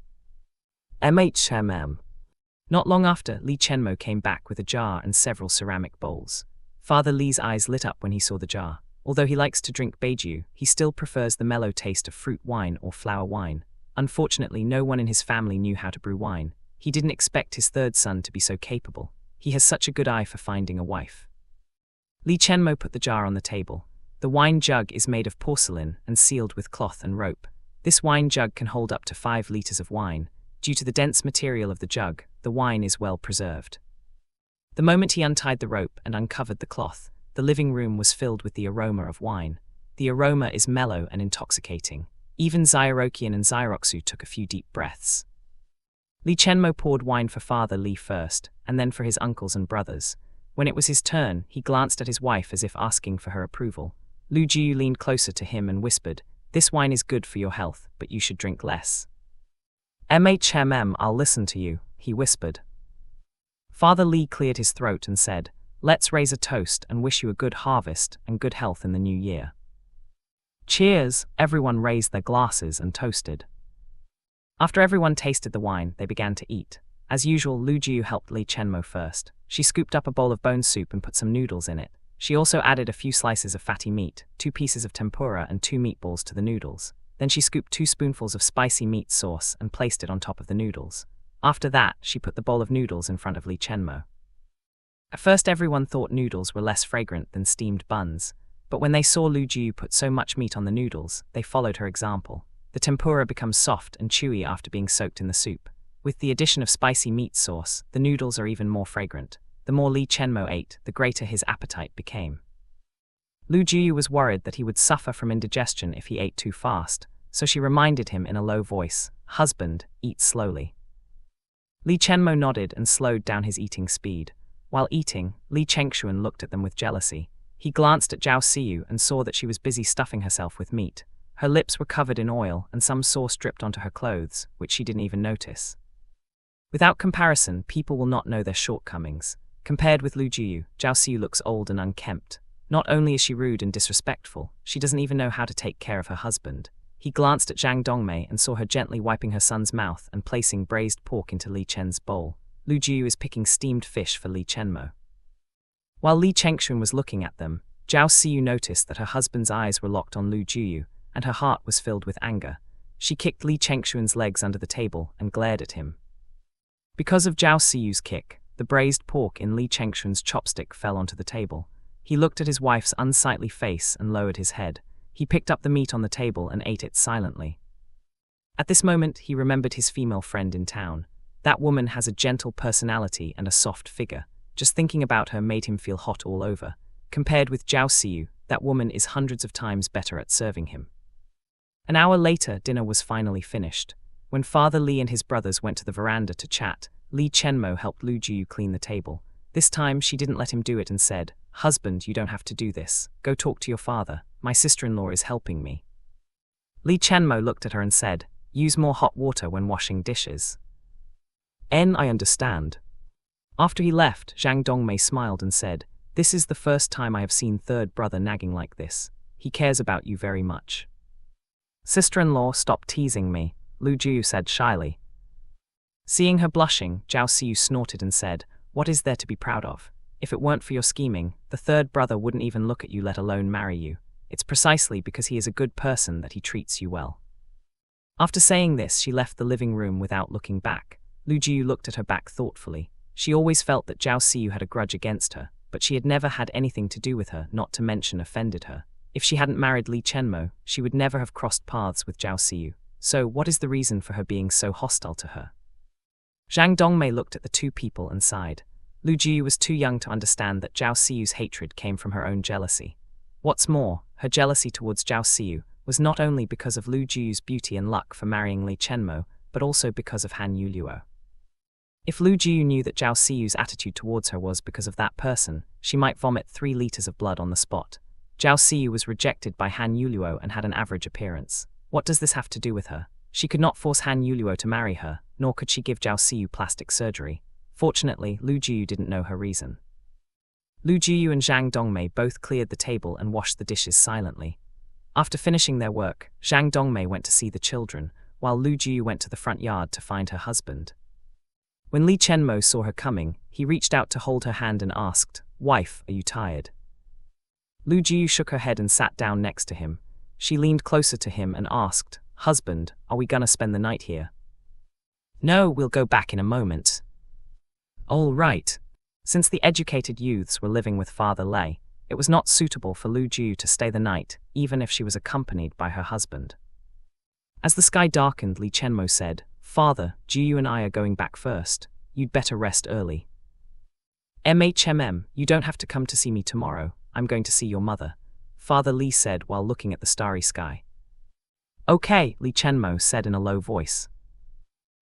MHMM. Not long after, Li Chenmo came back with a jar and several ceramic bowls. Father Li's eyes lit up when he saw the jar. Although he likes to drink baijiu, he still prefers the mellow taste of fruit wine or flower wine. Unfortunately, no one in his family knew how to brew wine. He didn't expect his third son to be so capable. He has such a good eye for finding a wife. Li Chenmo put the jar on the table. The wine jug is made of porcelain and sealed with cloth and rope. This wine jug can hold up to 5 liters of wine. Due to the dense material of the jug, the wine is well preserved. The moment he untied the rope and uncovered the cloth, the living room was filled with the aroma of wine. The aroma is mellow and intoxicating. Even Xiaoroqian and Xiroxu took a few deep breaths. Li Chenmo poured wine for Father Li first, and then for his uncles and brothers. When it was his turn, he glanced at his wife as if asking for her approval. Lu Jiu leaned closer to him and whispered, "This wine is good for your health, but you should drink less." "MHMM, I'll listen to you," he whispered. Father Li cleared his throat and said, "Let's raise a toast and wish you a good harvest and good health in the new year." Cheers! Everyone raised their glasses and toasted. After everyone tasted the wine, they began to eat. As usual, Lu Jiu helped Li Chenmo first. She scooped up a bowl of bone soup and put some noodles in it. She also added a few slices of fatty meat, 2 pieces of tempura and 2 meatballs to the noodles. Then she scooped 2 spoonfuls of spicy meat sauce and placed it on top of the noodles. After that, she put the bowl of noodles in front of Li Chenmo. At first everyone thought noodles were less fragrant than steamed buns, but when they saw Lu Jiu put so much meat on the noodles, they followed her example. The tempura becomes soft and chewy after being soaked in the soup. With the addition of spicy meat sauce, the noodles are even more fragrant. The more Li Chenmo ate, the greater his appetite became. Lu Jiu was worried that he would suffer from indigestion if he ate too fast, so she reminded him in a low voice, "Husband, eat slowly." Li Chenmo nodded and slowed down his eating speed. While eating, Li Chengshuan looked at them with jealousy. He glanced at Zhao Siyu and saw that she was busy stuffing herself with meat. Her lips were covered in oil and some sauce dripped onto her clothes, which she didn't even notice. Without comparison, people will not know their shortcomings. Compared with Lu Jiu, Zhao Siyu looks old and unkempt. Not only is she rude and disrespectful, she doesn't even know how to take care of her husband. He glanced at Zhang Dongmei and saw her gently wiping her son's mouth and placing braised pork into Li Chen's bowl. Lu Jiu is picking steamed fish for Li Chenmo. While Li Chengshuan was looking at them, Zhao Siyu noticed that her husband's eyes were locked on Lu Jiu, and her heart was filled with anger. She kicked Li Chengshuan's legs under the table and glared at him. Because of Zhao Siyu's kick, the braised pork in Li Chengshuan's chopstick fell onto the table. He looked at his wife's unsightly face and lowered his head. He picked up the meat on the table and ate it silently. At this moment, he remembered his female friend in town. That woman has a gentle personality and a soft figure. Just thinking about her made him feel hot all over. Compared with Zhao Siyu, that woman is hundreds of times better at serving him. An hour later, dinner was finally finished. When Father Li and his brothers went to the veranda to chat, Li Chenmo helped Lu Jiu clean the table. This time, she didn't let him do it and said, "Husband, you don't have to do this. Go talk to your father. My sister-in-law is helping me." Li Chenmo looked at her and said, "Use more hot water when washing dishes." I understand." After he left, Zhang Dongmei smiled and said, "This is the first time I have seen third brother nagging like this. He cares about you very much." "Sister-in-law, stop teasing me," Lu Jiu said shyly. Seeing her blushing, Zhao Siyu snorted and said, "What is there to be proud of? If it weren't for your scheming, the third brother wouldn't even look at you, let alone marry you. It's precisely because he is a good person that he treats you well." After saying this, she left the living room without looking back. Lu Jiu looked at her back thoughtfully. She always felt that Zhao Siyu had a grudge against her, but she had never had anything to do with her, not to mention offended her. If she hadn't married Li Chenmo, she would never have crossed paths with Zhao Siyu. So, what is the reason for her being so hostile to her? Zhang Dongmei looked at the two people and sighed. Lu Jiu was too young to understand that Zhao Siyu's hatred came from her own jealousy. What's more, her jealousy towards Zhao Siyu was not only because of Lu Jiu's beauty and luck for marrying Li Chenmo, but also because of Han Yuluo. If Lu Jiu knew that Zhao Siyu's attitude towards her was because of that person, she might vomit 3 liters of blood on the spot. Zhao Siyu was rejected by Han Yuluo and had an average appearance. What does this have to do with her? She could not force Han Yuluo to marry her, nor could she give Zhao Siyu plastic surgery. Fortunately, Lu Jiu didn't know her reason. Lu Jiyu and Zhang Dongmei both cleared the table and washed the dishes silently. After finishing their work, Zhang Dongmei went to see the children, while Lu Jiyu went to the front yard to find her husband. When Li Chenmo saw her coming, he reached out to hold her hand and asked, "Wife, are you tired?" Lu Jiyu shook her head and sat down next to him. She leaned closer to him and asked, "Husband, are we gonna spend the night here?" "No, we'll go back in a moment." "All right." Since the educated youths were living with Father Lei, it was not suitable for Lu Jiyu to stay the night, even if she was accompanied by her husband. As the sky darkened, Li Chenmo said, "Father, Jiyu and I are going back first. You'd better rest early." You don't have to come to see me tomorrow. I'm going to see your mother," Father Li said while looking at the starry sky. "Okay," Li Chenmo said in a low voice.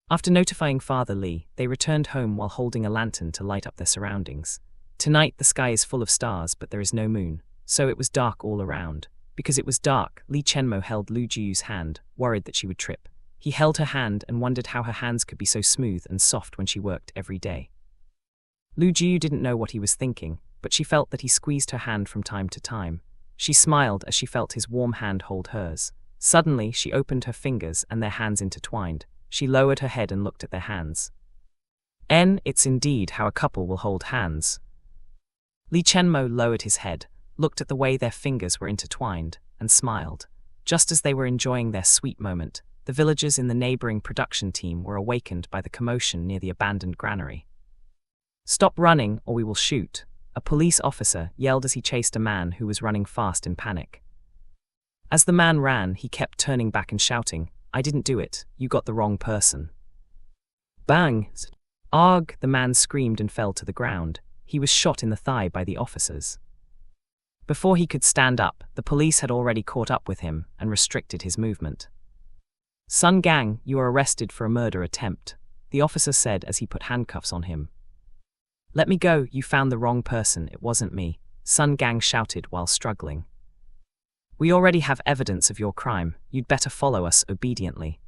After notifying Father Li, they returned home while holding a lantern to light up their surroundings. Tonight the sky is full of stars, but there is no moon, so it was dark all around. Because it was dark, Li Chenmo held Lu Jiyu's hand, worried that she would trip. He held her hand and wondered how her hands could be so smooth and soft when she worked every day. Lu Jiyu didn't know what he was thinking, but she felt that he squeezed her hand from time to time. She smiled as she felt his warm hand hold hers. Suddenly, she opened her fingers and their hands intertwined. She lowered her head and looked at their hands. It's indeed how a couple will hold hands. Li Chenmo lowered his head, looked at the way their fingers were intertwined, and smiled. Just as they were enjoying their sweet moment, the villagers in the neighboring production team were awakened by the commotion near the abandoned granary. "Stop running, or we will shoot," a police officer yelled as he chased a man who was running fast in panic. As the man ran, he kept turning back and shouting, "I didn't do it, you got the wrong person." Bang! Arg! The man screamed and fell to the ground. He was shot in the thigh by the officers. Before he could stand up, the police had already caught up with him and restricted his movement. "Sun Gang, you are arrested for a murder attempt," the officer said as he put handcuffs on him. "Let me go, you found the wrong person, it wasn't me," Sun Gang shouted while struggling. "We already have evidence of your crime, you'd better follow us obediently."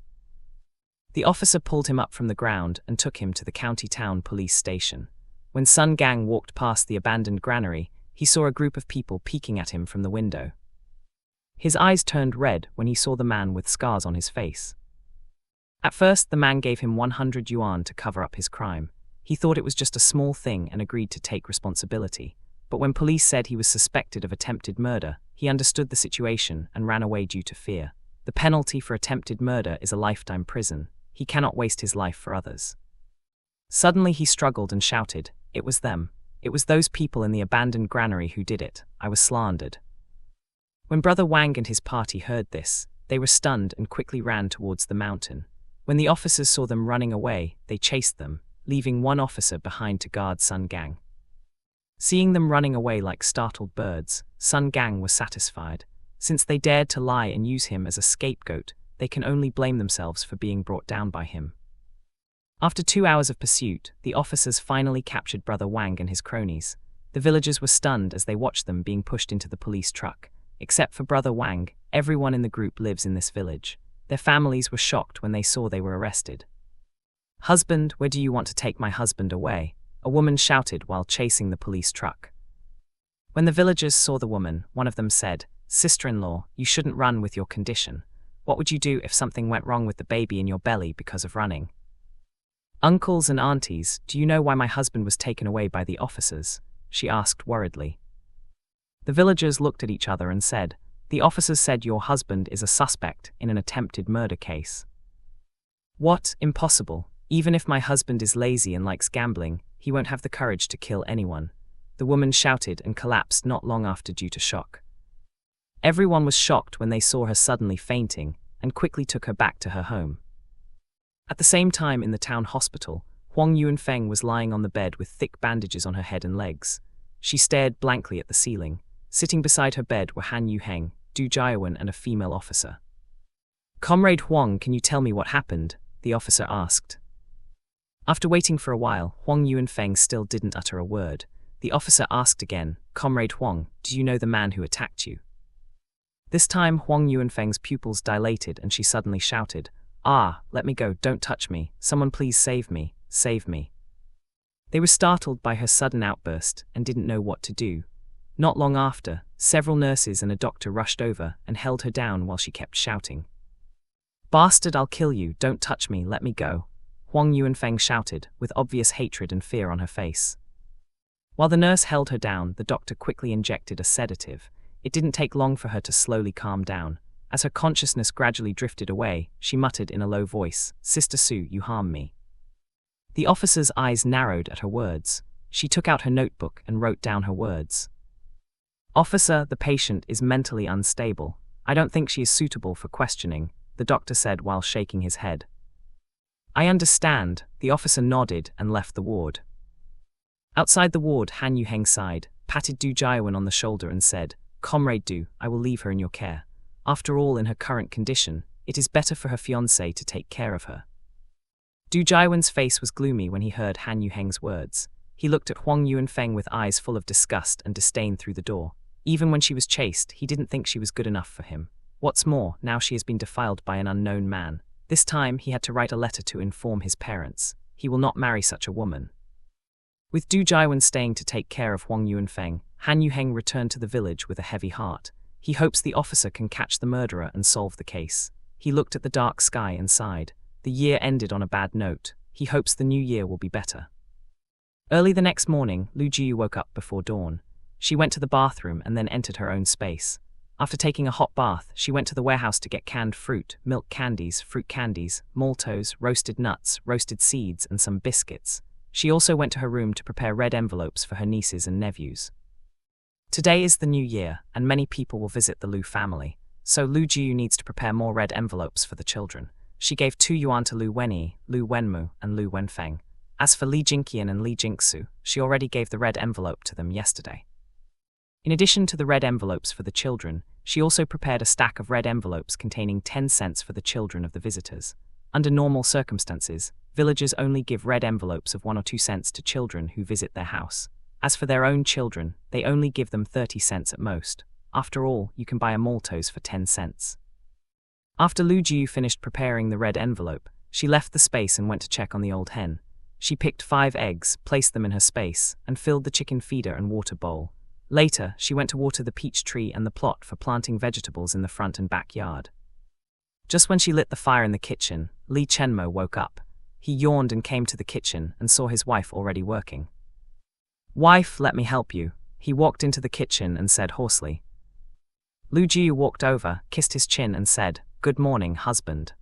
The officer pulled him up from the ground and took him to the county town police station. When Sun Gang walked past the abandoned granary, he saw a group of people peeking at him from the window. His eyes turned red when he saw the man with scars on his face. At first, the man gave him 100 yuan to cover up his crime. He thought it was just a small thing and agreed to take responsibility. But when police said he was suspected of attempted murder, he understood the situation and ran away due to fear. The penalty for attempted murder is a lifetime prison. He cannot waste his life for others. Suddenly he struggled and shouted, "It was them. It was those people in the abandoned granary who did it. I was slandered." When Brother Wang and his party heard this, they were stunned and quickly ran towards the mountain. When the officers saw them running away, they chased them, leaving one officer behind to guard Sun Gang. Seeing them running away like startled birds, Sun Gang was satisfied. Since they dared to lie and use him as a scapegoat, they can only blame themselves for being brought down by him. After 2 hours of pursuit, the officers finally captured Brother Wang and his cronies. The villagers were stunned as they watched them being pushed into the police truck. Except for Brother Wang, everyone in the group lives in this village. Their families were shocked when they saw they were arrested. "Husband, where do you want to take my husband away?" a woman shouted while chasing the police truck. When the villagers saw the woman, one of them said, "Sister-in-law, you shouldn't run with your condition. What would you do if something went wrong with the baby in your belly because of running?" "Uncles and aunties, do you know why my husband was taken away by the officers?" she asked worriedly. The villagers looked at each other and said, "The officers said your husband is a suspect in an attempted murder case." "What? Impossible. Even if my husband is lazy and likes gambling, he won't have the courage to kill anyone." The woman shouted and collapsed not long after due to shock. Everyone was shocked when they saw her suddenly fainting and quickly took her back to her home. At the same time in the town hospital, Huang Yuanfeng was lying on the bed with thick bandages on her head and legs. She stared blankly at the ceiling. Sitting beside her bed were Han Yuheng, Du Jiawen and a female officer. "Comrade Huang, can you tell me what happened?" the officer asked. After waiting for a while, Huang Yuanfeng still didn't utter a word. The officer asked again, "Comrade Huang, do you know the man who attacked you?" This time Huang Yuanfeng's pupils dilated and she suddenly shouted, "Ah, let me go, don't touch me, someone please save me, save me." They were startled by her sudden outburst and didn't know what to do. Not long after, several nurses and a doctor rushed over and held her down while she kept shouting. "Bastard, I'll kill you, don't touch me, let me go," Huang Yuanfeng shouted, with obvious hatred and fear on her face. While the nurse held her down, the doctor quickly injected a sedative. It didn't take long for her to slowly calm down. As her consciousness gradually drifted away, she muttered in a low voice, "Sister Sue, you harm me." The officer's eyes narrowed at her words. She took out her notebook and wrote down her words. "Officer, the patient is mentally unstable. I don't think she is suitable for questioning," the doctor said while shaking his head. "I understand," the officer nodded and left the ward. Outside the ward, Han Yuheng sighed, patted Du Jiawen on the shoulder and said, "Comrade Du, I will leave her in your care. After all, in her current condition, it is better for her fiancé to take care of her." Du Jiawen's face was gloomy when he heard Han Yuheng's words. He looked at Huang Yuanfeng with eyes full of disgust and disdain through the door. Even when she was chaste, he didn't think she was good enough for him. What's more, now she has been defiled by an unknown man. This time, he had to write a letter to inform his parents. He will not marry such a woman. With Du Jiawen staying to take care of Huang Yuanfeng, Han Yuheng returned to the village with a heavy heart. He hopes the officer can catch the murderer and solve the case. He looked at the dark sky and sighed. The year ended on a bad note. He hopes the new year will be better. Early the next morning, Lu Jiu woke up before dawn. She went to the bathroom and then entered her own space. After taking a hot bath, she went to the warehouse to get canned fruit, milk candies, fruit candies, maltos, roasted nuts, roasted seeds, and some biscuits. She also went to her room to prepare red envelopes for her nieces and nephews. Today is the new year, and many people will visit the Lu family, so Lu Jiu needs to prepare more red envelopes for the children. She gave 2 yuan to Lu Wenyi, Lu Wenmu, and Lu Wenfeng. As for Li Jingqian and Li Jingsu, she already gave the red envelope to them yesterday. In addition to the red envelopes for the children, she also prepared a stack of red envelopes containing 10 cents for the children of the visitors. Under normal circumstances, villagers only give red envelopes of 1 or 2 cents to children who visit their house. As for their own children, they only give them 30 cents at most. After all, you can buy a maltose for 10 cents. After Lu Jiu finished preparing the red envelope, she left the space and went to check on the old hen. She picked 5 eggs, placed them in her space, and filled the chicken feeder and water bowl. Later, she went to water the peach tree and the plot for planting vegetables in the front and backyard. Just when she lit the fire in the kitchen, Li Chenmo woke up. He yawned and came to the kitchen and saw his wife already working. "Wife, let me help you," he walked into the kitchen and said hoarsely. Lu Jiu walked over, kissed his chin and said, "Good morning, husband."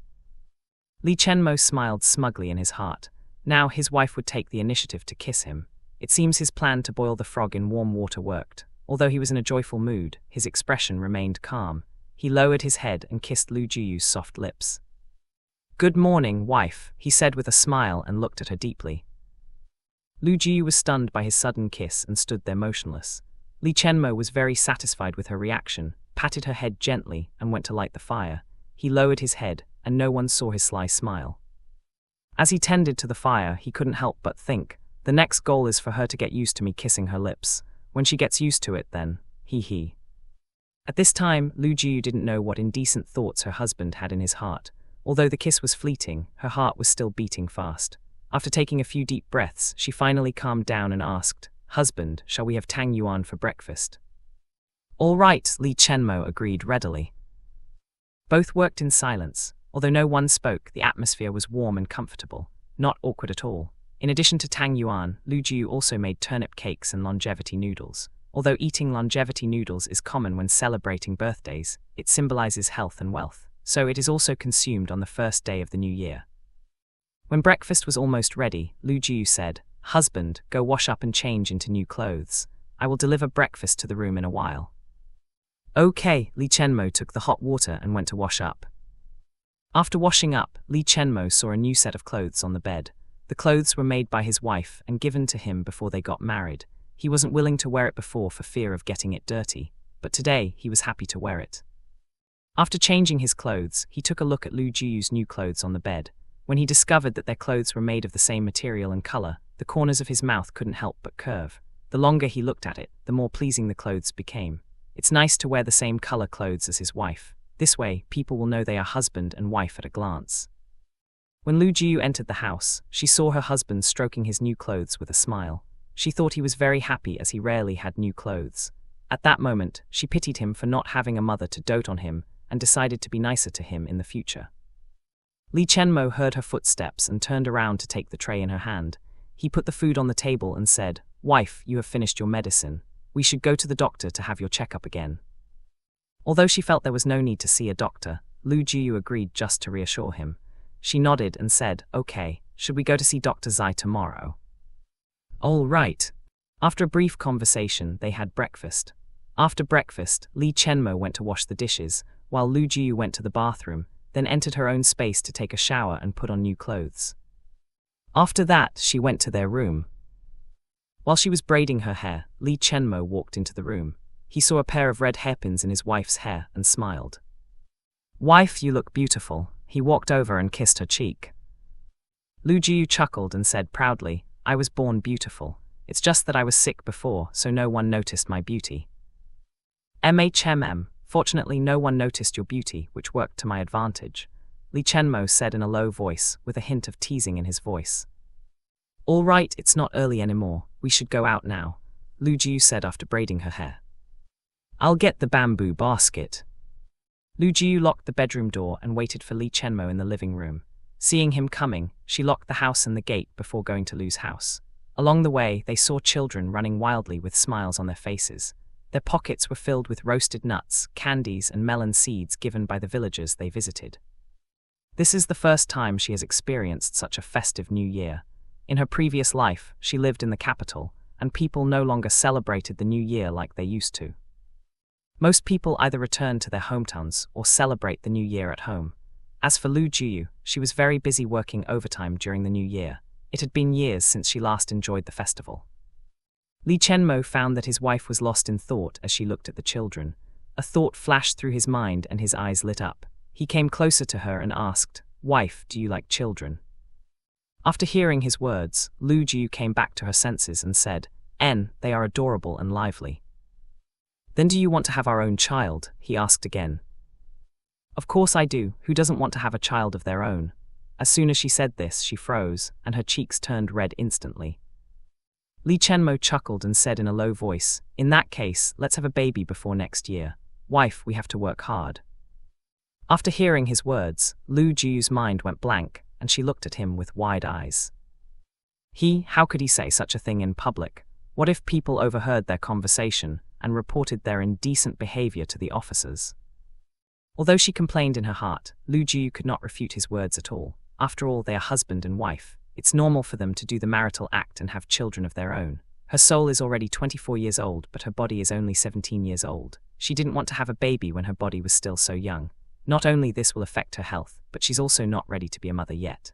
Li Chenmo smiled smugly in his heart. Now his wife would take the initiative to kiss him. It seems his plan to boil the frog in warm water worked. Although he was in a joyful mood, his expression remained calm. He lowered his head and kissed Lu Jiu's soft lips. "Good morning, wife," he said with a smile and looked at her deeply. Lu Jiu was stunned by his sudden kiss and stood there motionless. Li Chenmo was very satisfied with her reaction, patted her head gently, and went to light the fire. He lowered his head, and no one saw his sly smile. As he tended to the fire, he couldn't help but think, the next goal is for her to get used to me kissing her lips. When she gets used to it, then, he. At this time, Lu Jiu didn't know what indecent thoughts her husband had in his heart. Although the kiss was fleeting, her heart was still beating fast. After taking a few deep breaths, she finally calmed down and asked, "Husband, shall we have tang yuan for breakfast?" "All right," Li Chenmo agreed readily. Both worked in silence. Although no one spoke, the atmosphere was warm and comfortable, not awkward at all. In addition to tang yuan, Lu Jiu also made turnip cakes and longevity noodles. Although eating longevity noodles is common when celebrating birthdays, it symbolizes health and wealth, so it is also consumed on the first day of the new year. When breakfast was almost ready, Lu Jiu said, "Husband, go wash up and change into new clothes. I will deliver breakfast to the room in a while." "Okay," Li Chenmo took the hot water and went to wash up. After washing up, Li Chenmo saw a new set of clothes on the bed. The clothes were made by his wife and given to him before they got married. He wasn't willing to wear it before for fear of getting it dirty, but today he was happy to wear it. After changing his clothes, he took a look at Lu Jiu's new clothes on the bed. When he discovered that their clothes were made of the same material and color, the corners of his mouth couldn't help but curve. The longer he looked at it, the more pleasing the clothes became. It's nice to wear the same color clothes as his wife. This way, people will know they are husband and wife at a glance. When Lu Jiu entered the house, she saw her husband stroking his new clothes with a smile. She thought he was very happy as he rarely had new clothes. At that moment, she pitied him for not having a mother to dote on him and decided to be nicer to him in the future. Li Chenmo heard her footsteps and turned around to take the tray in her hand. He put the food on the table and said, "Wife, you have finished your medicine. We should go to the doctor to have your checkup again." Although she felt there was no need to see a doctor, Lu Jiu agreed just to reassure him. She nodded and said, "Okay, should we go to see Dr. Zai tomorrow?" "All right." After a brief conversation, they had breakfast. After breakfast, Li Chenmo went to wash the dishes, while Lu Jiu went to the bathroom, then entered her own space to take a shower and put on new clothes. After that, she went to their room. While she was braiding her hair, Li Chenmo walked into the room. He saw a pair of red hairpins in his wife's hair and smiled. "Wife, you look beautiful." He walked over and kissed her cheek. Lu Jiu chuckled and said proudly, "I was born beautiful. It's just that I was sick before, so no one noticed my beauty." Fortunately no one noticed your beauty, which worked to my advantage," Li Chenmo said in a low voice, with a hint of teasing in his voice. "All right, it's not early anymore. We should go out now," Lu Jiu said after braiding her hair. "I'll get the bamboo basket." Lu Jiu locked the bedroom door and waited for Li Chenmo in the living room. Seeing him coming, she locked the house and the gate before going to Lu's house. Along the way, they saw children running wildly with smiles on their faces. Their pockets were filled with roasted nuts, candies, and melon seeds given by the villagers they visited. This is the first time she has experienced such a festive New Year. In her previous life, she lived in the capital, and people no longer celebrated the New Year like they used to. Most people either return to their hometowns or celebrate the New Year at home. As for Lu Jiu, she was very busy working overtime during the New Year. It had been years since she last enjoyed the festival. Li Chenmo found that his wife was lost in thought as she looked at the children. A thought flashed through his mind and his eyes lit up. He came closer to her and asked, "Wife, do you like children?" After hearing his words, Lu Jiu came back to her senses and said, They are adorable and lively." "Then do you want to have our own child?" he asked again. "Of course I do. Who doesn't want to have a child of their own?" As soon as she said this, she froze, and her cheeks turned red instantly. Li Chenmo chuckled and said in a low voice, "In that case, let's have a baby before next year. Wife, we have to work hard." After hearing his words, Lu Jiu's mind went blank, and she looked at him with wide eyes. How could he say such a thing in public? What if people overheard their conversation and reported their indecent behavior to the officers? Although she complained in her heart, Lu Jiu could not refute his words at all. After all, they are husband and wife. It's normal for them to do the marital act and have children of their own. Her soul is already 24 years old, but her body is only 17 years old. She didn't want to have a baby when her body was still so young. Not only this will affect her health, but she's also not ready to be a mother yet.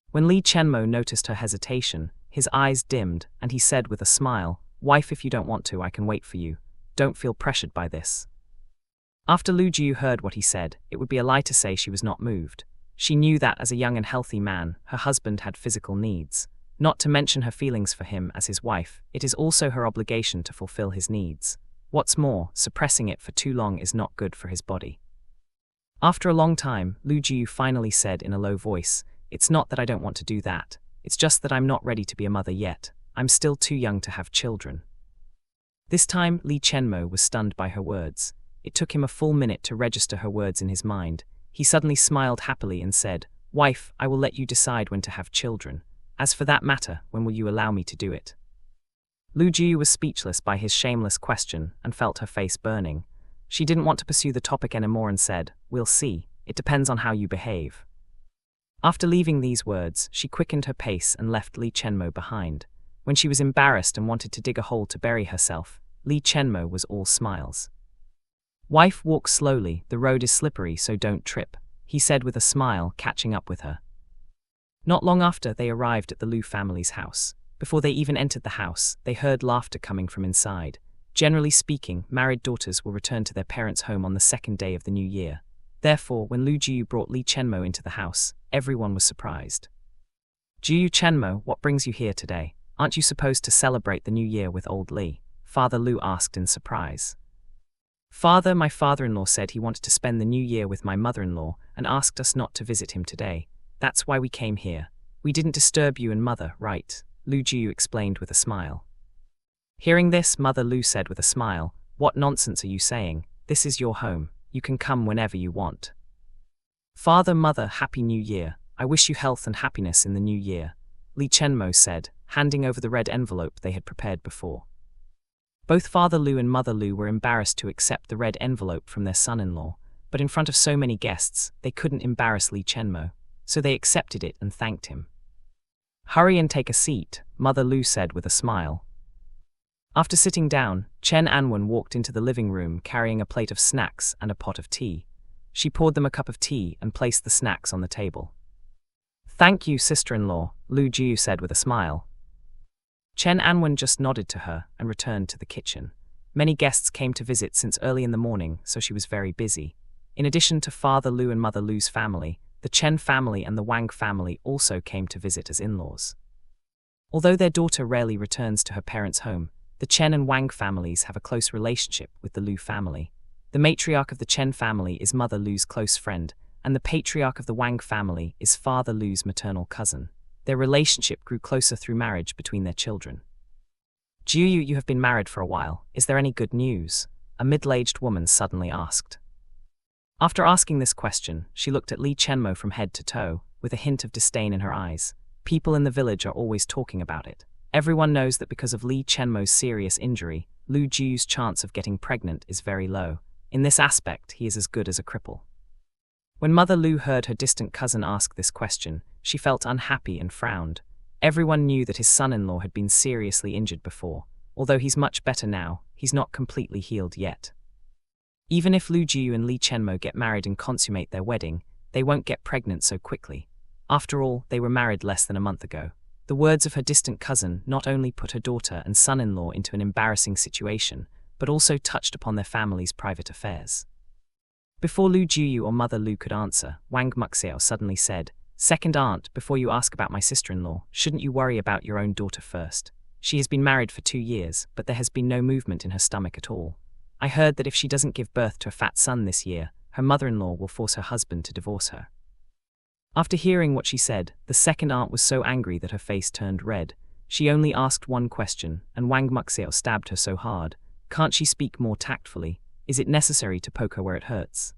When Li Chenmo noticed her hesitation, his eyes dimmed, and he said with a smile, "Wife, if you don't want to, I can wait for you. Don't feel pressured by this." After Lu Jiu heard what he said, it would be a lie to say she was not moved. She knew that as a young and healthy man, her husband had physical needs. Not to mention her feelings for him as his wife, it is also her obligation to fulfill his needs. What's more, suppressing it for too long is not good for his body. After a long time, Lu Jiu finally said in a low voice, "It's not that I don't want to do that. It's just that I'm not ready to be a mother yet. I'm still too young to have children." This time, Li Chenmo was stunned by her words. It took him a full minute to register her words in his mind. He suddenly smiled happily and said, "Wife, I will let you decide when to have children. As for that matter, when will you allow me to do it?" Lu Jiu was speechless by his shameless question and felt her face burning. She didn't want to pursue the topic anymore and said, "We'll see. It depends on how you behave." After leaving these words, she quickened her pace and left Li Chenmo behind. When she was embarrassed and wanted to dig a hole to bury herself, Li Chenmo was all smiles. "Wife, walk slowly, the road is slippery, so don't trip," he said with a smile, catching up with her. Not long after, they arrived at the Lu family's house. Before they even entered the house, they heard laughter coming from inside. Generally speaking, married daughters will return to their parents' home on the second day of the new year. Therefore, when Lu Jiu brought Li Chenmo into the house, everyone was surprised. "Jiu Chenmo, what brings you here today? Aren't you supposed to celebrate the new year with old Li?" Father Lu asked in surprise. "Father, my father-in-law said he wanted to spend the new year with my mother-in-law and asked us not to visit him today. That's why we came here. We didn't disturb you and Mother, right? Lu Jiu explained with a smile. Hearing this, Mother Lu said with a smile, "What nonsense are you saying? This is your home. You can come whenever you want." "Father, Mother, Happy New Year. I wish you health and happiness in the new year," Li Chenmo said, handing over the red envelope they had prepared before. Both Father Lu and Mother Lu were embarrassed to accept the red envelope from their son-in-law, but in front of so many guests, they couldn't embarrass Li Chenmo, so they accepted it and thanked him. "Hurry and take a seat," Mother Lu said with a smile. After sitting down, Chen Anwen walked into the living room carrying a plate of snacks and a pot of tea. She poured them a cup of tea and placed the snacks on the table. "Thank you, sister-in-law," Lu Jiu said with a smile. Chen Anwen just nodded to her and returned to the kitchen. Many guests came to visit since early in the morning, so she was very busy. In addition to Father Lu and Mother Lu's family, the Chen family and the Wang family also came to visit as in-laws. Although their daughter rarely returns to her parents' home, the Chen and Wang families have a close relationship with the Lu family. The matriarch of the Chen family is Mother Lu's close friend, and the patriarch of the Wang family is Father Lu's maternal cousin. Their relationship grew closer through marriage between their children. "Jiu, you have been married for a while. Is there any good news?" a middle-aged woman suddenly asked. After asking this question, she looked at Li Chenmo from head to toe, with a hint of disdain in her eyes. People in the village are always talking about it. Everyone knows that because of Li Chenmo's serious injury, Lu Jiu's chance of getting pregnant is very low. In this aspect, he is as good as a cripple. When Mother Lu heard her distant cousin ask this question, she felt unhappy and frowned. Everyone knew that his son-in-law had been seriously injured before. Although he's much better now, he's not completely healed yet. Even if Lu Jiu and Li Chenmo get married and consummate their wedding, they won't get pregnant so quickly. After all, they were married less than a month ago. The words of her distant cousin not only put her daughter and son-in-law into an embarrassing situation, but also touched upon their family's private affairs. Before Lu Jiu or Mother Lu could answer, Wang Muxiao suddenly said, "Second aunt, before you ask about my sister-in-law, shouldn't you worry about your own daughter first? She has been married for 2 years, but there has been no movement in her stomach at all. I heard that if she doesn't give birth to a fat son this year, her mother-in-law will force her husband to divorce her." After hearing what she said, the second aunt was so angry that her face turned red. She only asked one question, and Wang Muxiao stabbed her so hard. Can't she speak more tactfully? Is it necessary to poke her where it hurts?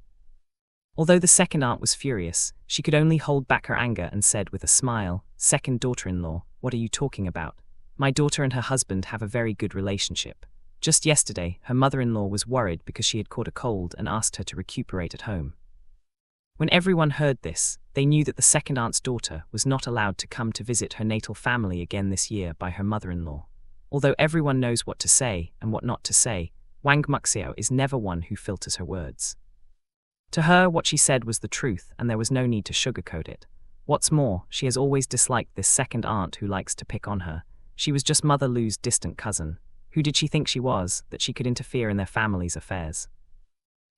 Although the second aunt was furious, she could only hold back her anger and said with a smile, "Second daughter-in-law, what are you talking about? My daughter and her husband have a very good relationship. Just yesterday, her mother-in-law was worried because she had caught a cold and asked her to recuperate at home." When everyone heard this, they knew that the second aunt's daughter was not allowed to come to visit her natal family again this year by her mother-in-law. Although everyone knows what to say and what not to say, Wang Muxiao is never one who filters her words. To her, what she said was the truth, and there was no need to sugarcoat it. What's more, she has always disliked this second aunt who likes to pick on her. She was just Mother Lu's distant cousin. Who did she think she was, that she could interfere in their family's affairs?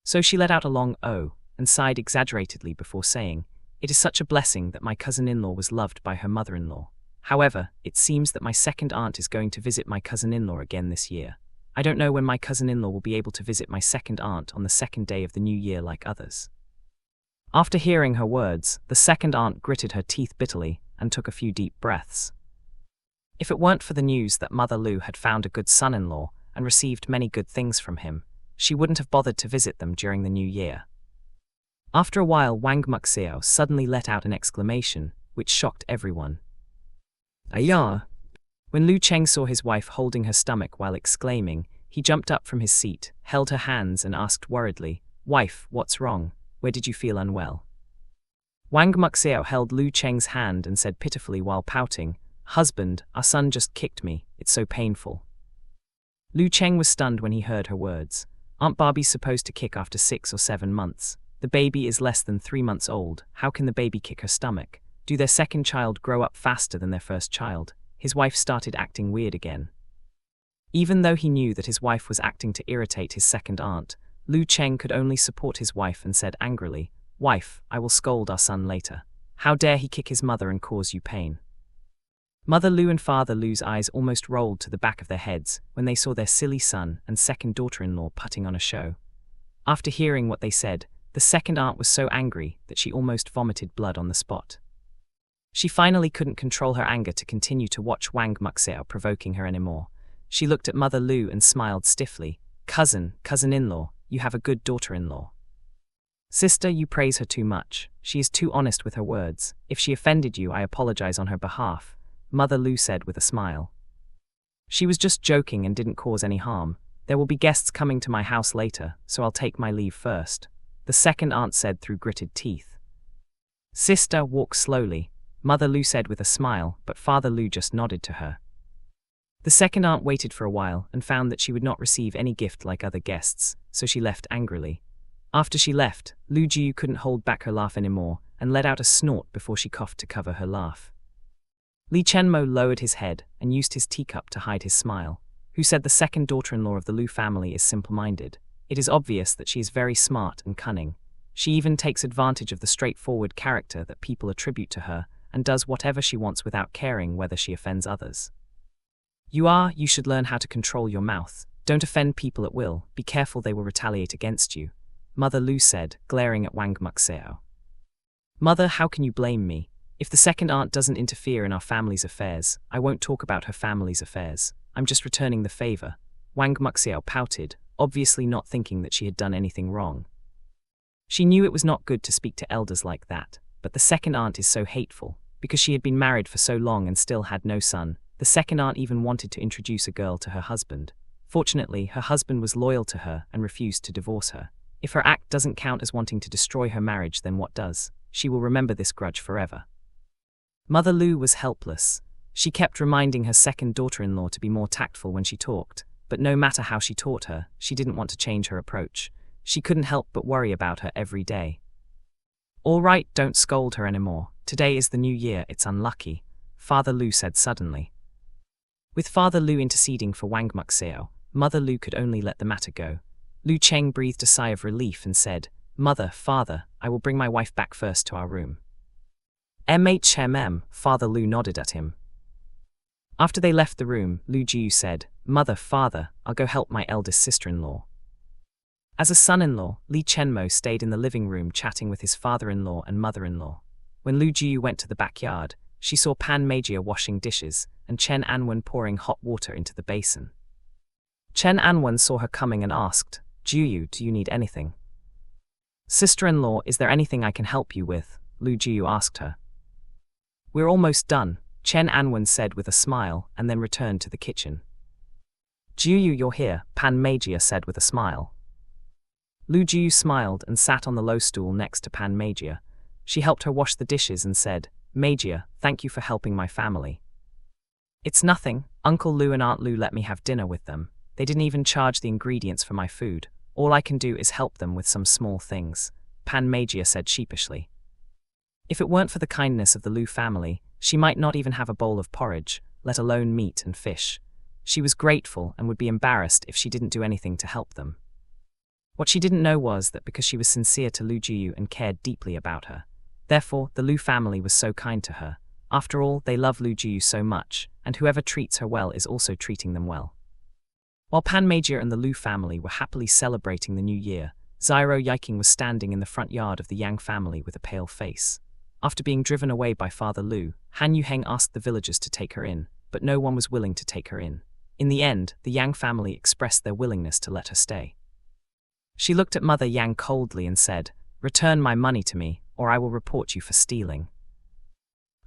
So she let out a long "oh" and sighed exaggeratedly before saying, "It is such a blessing that my cousin-in-law was loved by her mother-in-law. However, it seems that my second aunt is going to visit my cousin-in-law again this year. I don't know when my cousin-in-law will be able to visit my second aunt on the second day of the new year like others." After hearing her words, the second aunt gritted her teeth bitterly and took a few deep breaths. If it weren't for the news that Mother Lu had found a good son-in-law and received many good things from him, she wouldn't have bothered to visit them during the new year. After a while, Wang Muxiao suddenly let out an exclamation, which shocked everyone. "Ayah!" When Lu Cheng saw his wife holding her stomach while exclaiming, he jumped up from his seat, held her hands and asked worriedly, "Wife, what's wrong? Where did you feel unwell?" Wang Muxiao held Lu Cheng's hand and said pitifully while pouting, "Husband, our son just kicked me, it's so painful." Lu Cheng was stunned when he heard her words. Aunt Barbie's supposed to kick after 6 or 7 months. The baby is less than 3 months old. How can the baby kick her stomach? Do their second child grow up faster than their first child? His wife started acting weird again. Even though he knew that his wife was acting to irritate his second aunt, Lu Cheng could only support his wife and said angrily, "Wife, I will scold our son later. How dare he kick his mother and cause you pain?" Mother Lu and Father Lu's eyes almost rolled to the back of their heads when they saw their silly son and second daughter-in-law putting on a show. After hearing what they said, the second aunt was so angry that she almost vomited blood on the spot. She finally couldn't control her anger to continue to watch Wang Muxiao provoking her anymore. She looked at Mother Lu and smiled stiffly. Cousin-in-law, you have a good daughter-in-law. Sister, you praise her too much. She is too honest with her words. If she offended you, I apologize on her behalf, Mother Lu said with a smile. She was just joking and didn't cause any harm. There will be guests coming to my house later, so I'll take my leave first, the second aunt said through gritted teeth. Sister, walk slowly, Mother Lu said with a smile, but Father Lu just nodded to her. The second aunt waited for a while and found that she would not receive any gift like other guests, so she left angrily. After she left, Lu Jiu couldn't hold back her laugh anymore and let out a snort before she coughed to cover her laugh. Li Chenmo lowered his head and used his teacup to hide his smile. Who said the second daughter-in-law of the Lu family is simple-minded? It is obvious that she is very smart and cunning. She even takes advantage of the straightforward character that people attribute to her and does whatever she wants without caring whether she offends others. You should learn how to control your mouth. Don't offend people at will. Be careful, they will retaliate against you, Mother Lu said, glaring at Wang Muxiao. Mother, how can you blame me? If the second aunt doesn't interfere in our family's affairs, I won't talk about her family's affairs. I'm just returning the favor. Wang Muxiao pouted, obviously not thinking that she had done anything wrong. She knew it was not good to speak to elders like that, but the second aunt is so hateful. Because she had been married for so long and still had no son, the second aunt even wanted to introduce a girl to her husband. Fortunately, her husband was loyal to her and refused to divorce her. If her act doesn't count as wanting to destroy her marriage, then what does? She will remember this grudge forever. Mother Lu was helpless. She kept reminding her second daughter-in-law to be more tactful when she talked, but no matter how she taught her, she didn't want to change her approach. She couldn't help but worry about her every day. All right, don't scold her anymore. Today is the new year, it's unlucky, Father Lu said suddenly. With Father Lu interceding for Wang Muxiao, Mother Lu could only let the matter go. Lu Cheng breathed a sigh of relief and said, Mother, Father, I will bring my wife back first to our room. Father Lu nodded at him. After they left the room, Lu Jiu said, Mother, Father, I'll go help my eldest sister-in-law. As a son-in-law, Li Chenmo stayed in the living room chatting with his father-in-law and mother-in-law. When Lu Jiu went to the backyard, she saw Pan Magia washing dishes and Chen Anwen pouring hot water into the basin. Chen Anwen saw her coming and asked, Jiu, do you need anything? Sister-in-law, is there anything I can help you with? Lu Jiu asked her. We're almost done, Chen Anwen said with a smile and then returned to the kitchen. Jiu, you're here, Pan Magia said with a smile. Lu Jiu smiled and sat on the low stool next to Pan Magia. She helped her wash the dishes and said, Magia, thank you for helping my family. It's nothing, Uncle Lu and Aunt Lu let me have dinner with them. They didn't even charge the ingredients for my food. All I can do is help them with some small things, Pan Magia said sheepishly. If it weren't for the kindness of the Lu family, she might not even have a bowl of porridge, let alone meat and fish. She was grateful and would be embarrassed if she didn't do anything to help them. What she didn't know was that because she was sincere to Lu Jiu and cared deeply about her, therefore the Lu family was so kind to her. After all, they love Lu Jiu so much, and whoever treats her well is also treating them well. While Pan Magia and the Lu family were happily celebrating the new year, Zyro Yiking was standing in the front yard of the Yang family with a pale face. After being driven away by Father Lu, Han Yuheng asked the villagers to take her in, but no one was willing to take her in. In the end, the Yang family expressed their willingness to let her stay. She looked at Mother Yang coldly and said, Return my money to me, or I will report you for stealing.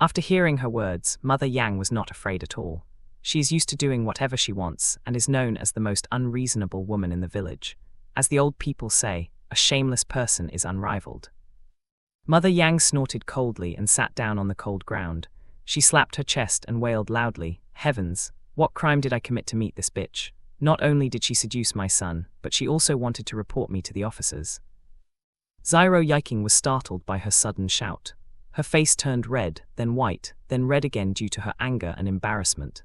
After hearing her words, Mother Yang was not afraid at all. She is used to doing whatever she wants and is known as the most unreasonable woman in the village. As the old people say, a shameless person is unrivaled. Mother Yang snorted coldly and sat down on the cold ground. She slapped her chest and wailed loudly, Heavens, what crime did I commit to meet this bitch? Not only did she seduce my son, but she also wanted to report me to the officers. Zyro Yiking was startled by her sudden shout. Her face turned red, then white, then red again due to her anger and embarrassment.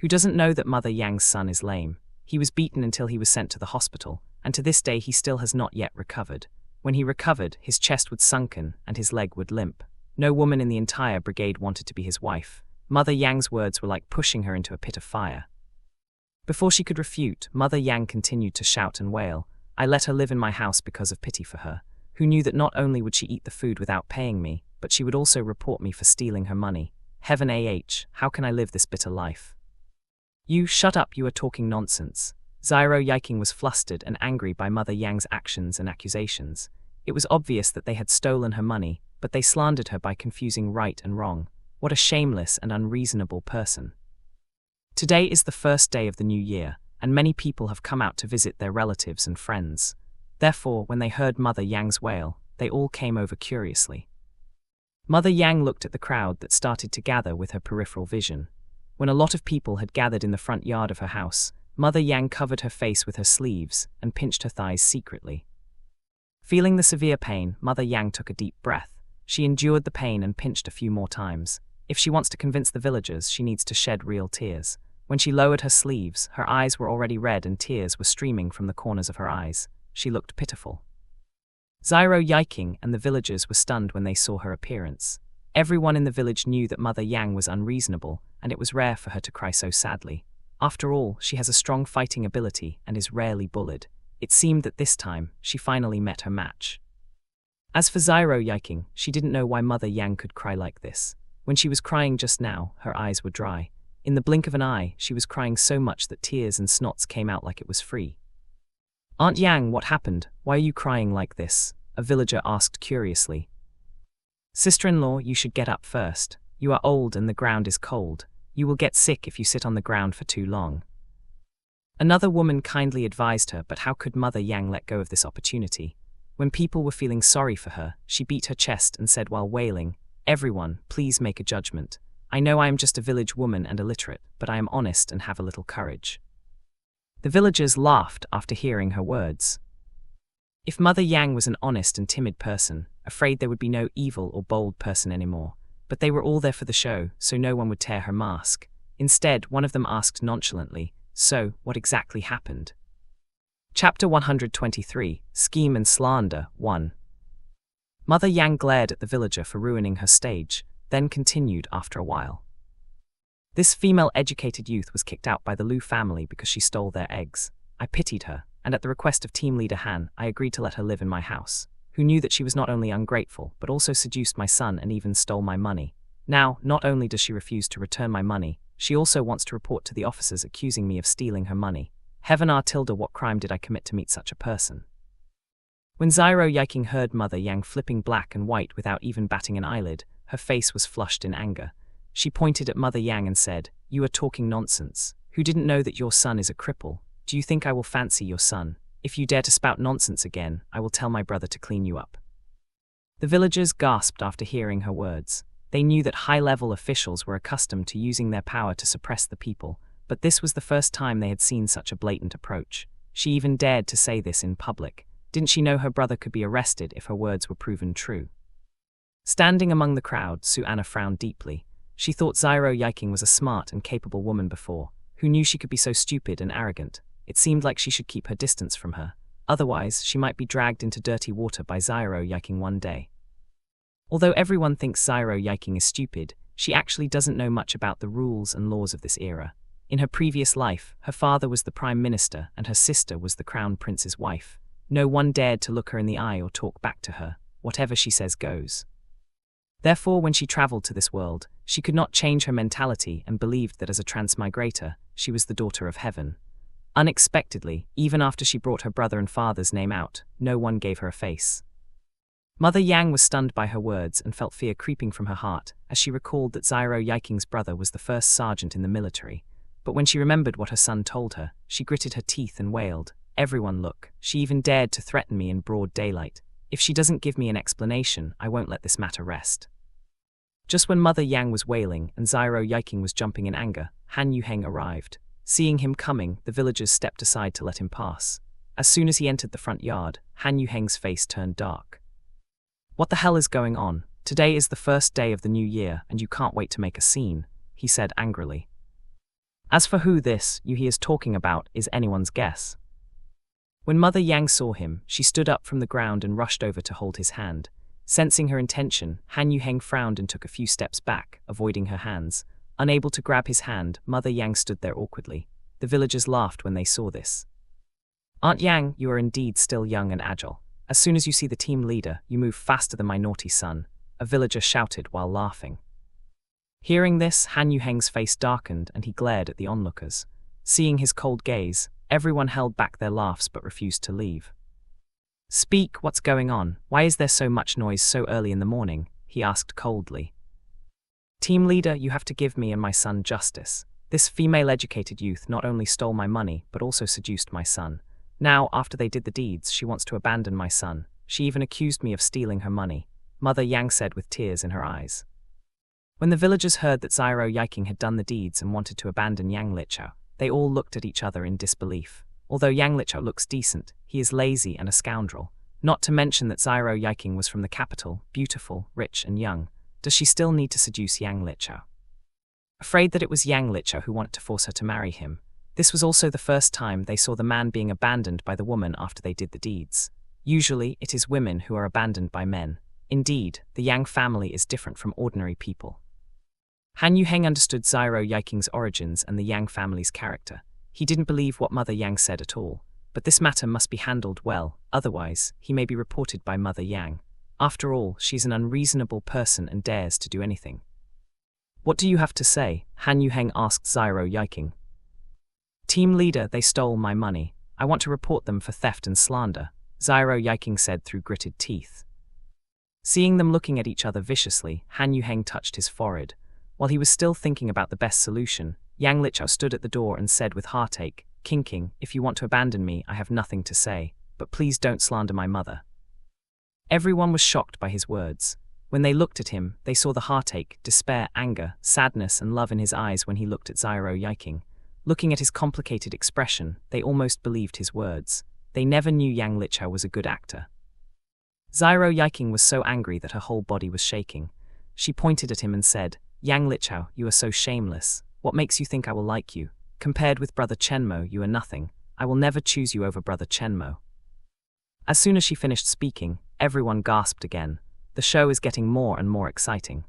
Who doesn't know that Mother Yang's son is lame? He was beaten until he was sent to the hospital, and to this day he still has not yet recovered. When he recovered, his chest would sunken and his leg would limp. No woman in the entire brigade wanted to be his wife. Mother Yang's words were like pushing her into a pit of fire. Before she could refute, Mother Yang continued to shout and wail, I let her live in my house because of pity for her, who knew that not only would she eat the food without paying me, but but she would also report me for stealing her money. Heaven how can I live this bitter life? You, shut up, you are talking nonsense. Zyro Yiking was flustered and angry by Mother Yang's actions and accusations. It was obvious that they had stolen her money, but they slandered her by confusing right and wrong. What a shameless and unreasonable person. Today is the first day of the new year, and many people have come out to visit their relatives and friends. Therefore, when they heard Mother Yang's wail, they all came over curiously. Mother Yang looked at the crowd that started to gather with her peripheral vision. When a lot of people had gathered in the front yard of her house, Mother Yang covered her face with her sleeves and pinched her thighs secretly. Feeling the severe pain, Mother Yang took a deep breath. She endured the pain and pinched a few more times. If she wants to convince the villagers, she needs to shed real tears. When she lowered her sleeves, her eyes were already red and tears were streaming from the corners of her eyes. She looked pitiful. Zyro Yiking and the villagers were stunned when they saw her appearance. Everyone in the village knew that Mother Yang was unreasonable, and it was rare for her to cry so sadly. After all, she has a strong fighting ability and is rarely bullied. It seemed that this time, she finally met her match. As for Zyro Yiking, she didn't know why Mother Yang could cry like this. When she was crying just now, her eyes were dry. In the blink of an eye, she was crying so much that tears and snots came out like it was free. Aunt Yang, what happened? Why are you crying like this? A villager asked curiously. Sister-in-law, you should get up first. You are old and the ground is cold. You will get sick if you sit on the ground for too long. Another woman kindly advised her, but how could Mother Yang let go of this opportunity? When people were feeling sorry for her, she beat her chest and said while wailing, "Everyone, please make a judgment. I know I am just a village woman and illiterate, but I am honest and have a little courage." The villagers laughed after hearing her words. If Mother Yang was an honest and timid person, afraid there would be no evil or bold person anymore. But they were all there for the show, so no one would tear her mask. Instead, one of them asked nonchalantly, "So, what exactly happened?" Chapter 123, Scheme and Slander, 1. Mother Yang glared at the villager for ruining her stage, then continued after a while. This female educated youth was kicked out by the Lu family because she stole their eggs. I pitied her, and at the request of team leader Han, I agreed to let her live in my house, who knew that she was not only ungrateful, but also seduced my son and even stole my money. Now, not only does she refuse to return my money, she also wants to report to the officers accusing me of stealing her money. Heaven what crime did I commit to meet such a person? When Zyro Yiking heard Mother Yang flipping black and white without even batting an eyelid, her face was flushed in anger. She pointed at Mother Yang and said, "You are talking nonsense. Who didn't know that your son is a cripple? Do you think I will fancy your son? If you dare to spout nonsense again, I will tell my brother to clean you up." The villagers gasped after hearing her words. They knew that high-level officials were accustomed to using their power to suppress the people, but this was the first time they had seen such a blatant approach. She even dared to say this in public. Didn't she know her brother could be arrested if her words were proven true? Standing among the crowd, Su-Anna frowned deeply. She thought Zyro Yiking was a smart and capable woman before. Who knew she could be so stupid and arrogant? It seemed like she should keep her distance from her. Otherwise, she might be dragged into dirty water by Zyro Yiking one day. Although everyone thinks Zyro Yiking is stupid, she actually doesn't know much about the rules and laws of this era. In her previous life, her father was the prime minister and her sister was the crown prince's wife. No one dared to look her in the eye or talk back to her. Whatever she says goes. Therefore, when she traveled to this world, she could not change her mentality and believed that as a transmigrator, she was the daughter of heaven. Unexpectedly, even after she brought her brother and father's name out, no one gave her a face. Mother Yang was stunned by her words and felt fear creeping from her heart as she recalled that Zyro Yiking's brother was the first sergeant in the military. But when she remembered what her son told her, she gritted her teeth and wailed, "Everyone look, she even dared to threaten me in broad daylight. If she doesn't give me an explanation, I won't let this matter rest." Just when Mother Yang was wailing and Zyro Yiking was jumping in anger, Han Yuheng arrived. Seeing him coming, the villagers stepped aside to let him pass. As soon as he entered the front yard, Han Yuheng's face turned dark. "What the hell is going on? Today is the first day of the new year and you can't wait to make a scene," he said angrily. As for who this he is talking about is anyone's guess. When Mother Yang saw him, she stood up from the ground and rushed over to hold his hand. Sensing her intention, Han Yuheng frowned and took a few steps back, avoiding her hands. Unable to grab his hand, Mother Yang stood there awkwardly. The villagers laughed when they saw this. "Aunt Yang, you are indeed still young and agile. As soon as you see the team leader, you move faster than my naughty son. a villager shouted while laughing. Hearing this, Han Yuheng's face darkened and he glared at the onlookers. Seeing his cold gaze, everyone held back their laughs but refused to leave. "Speak, what's going on? Why is there so much noise so early in the morning?" he asked coldly. "Team leader, you have to give me and my son justice. This female-educated youth not only stole my money, but also seduced my son. Now, after they did the deeds, she wants to abandon my son. She even accused me of stealing her money," Mother Yang said with tears in her eyes. When the villagers heard that Xiao Yiking had done the deeds and wanted to abandon Yang Lichao, they all looked at each other in disbelief. Although Yang Lichao looks decent, he is lazy and a scoundrel. Not to mention that Xiao Yiking was from the capital, beautiful, rich and young. Does she still need to seduce Yang Lichao? Afraid that it was Yang Lichao who wanted to force her to marry him, this was also the first time they saw the man being abandoned by the woman after they did the deeds. Usually, it is women who are abandoned by men. Indeed, the Yang family is different from ordinary people. Han Yuheng understood Xiao Yiking's origins and the Yang family's character. He didn't believe what Mother Yang said at all, but this matter must be handled well, otherwise, he may be reported by Mother Yang. After all, she's an unreasonable person and dares to do anything. "What do you have to say?" Han Yuheng asked Xiao Yiking. "Team leader, they stole my money. I want to report them for theft and slander," Xiao Yiking said through gritted teeth. Seeing them looking at each other viciously, Han Yuheng touched his forehead. While he was still thinking about the best solution, Yang Lichao stood at the door and said with heartache, "King, if you want to abandon me, I have nothing to say, but please don't slander my mother." Everyone was shocked by his words. When they looked at him, they saw the heartache, despair, anger, sadness and love in his eyes when he looked at Xiao Yiking. Looking at his complicated expression, they almost believed his words. They never knew Yang Lichao was a good actor. Xiao Yiking was so angry that her whole body was shaking. She pointed at him and said, "Yang Lichao, you are so shameless. What makes you think I will like you? Compared with Brother Chenmo, you are nothing. I will never choose you over Brother Chenmo." As soon as she finished speaking, everyone gasped again. The show is getting more and more exciting.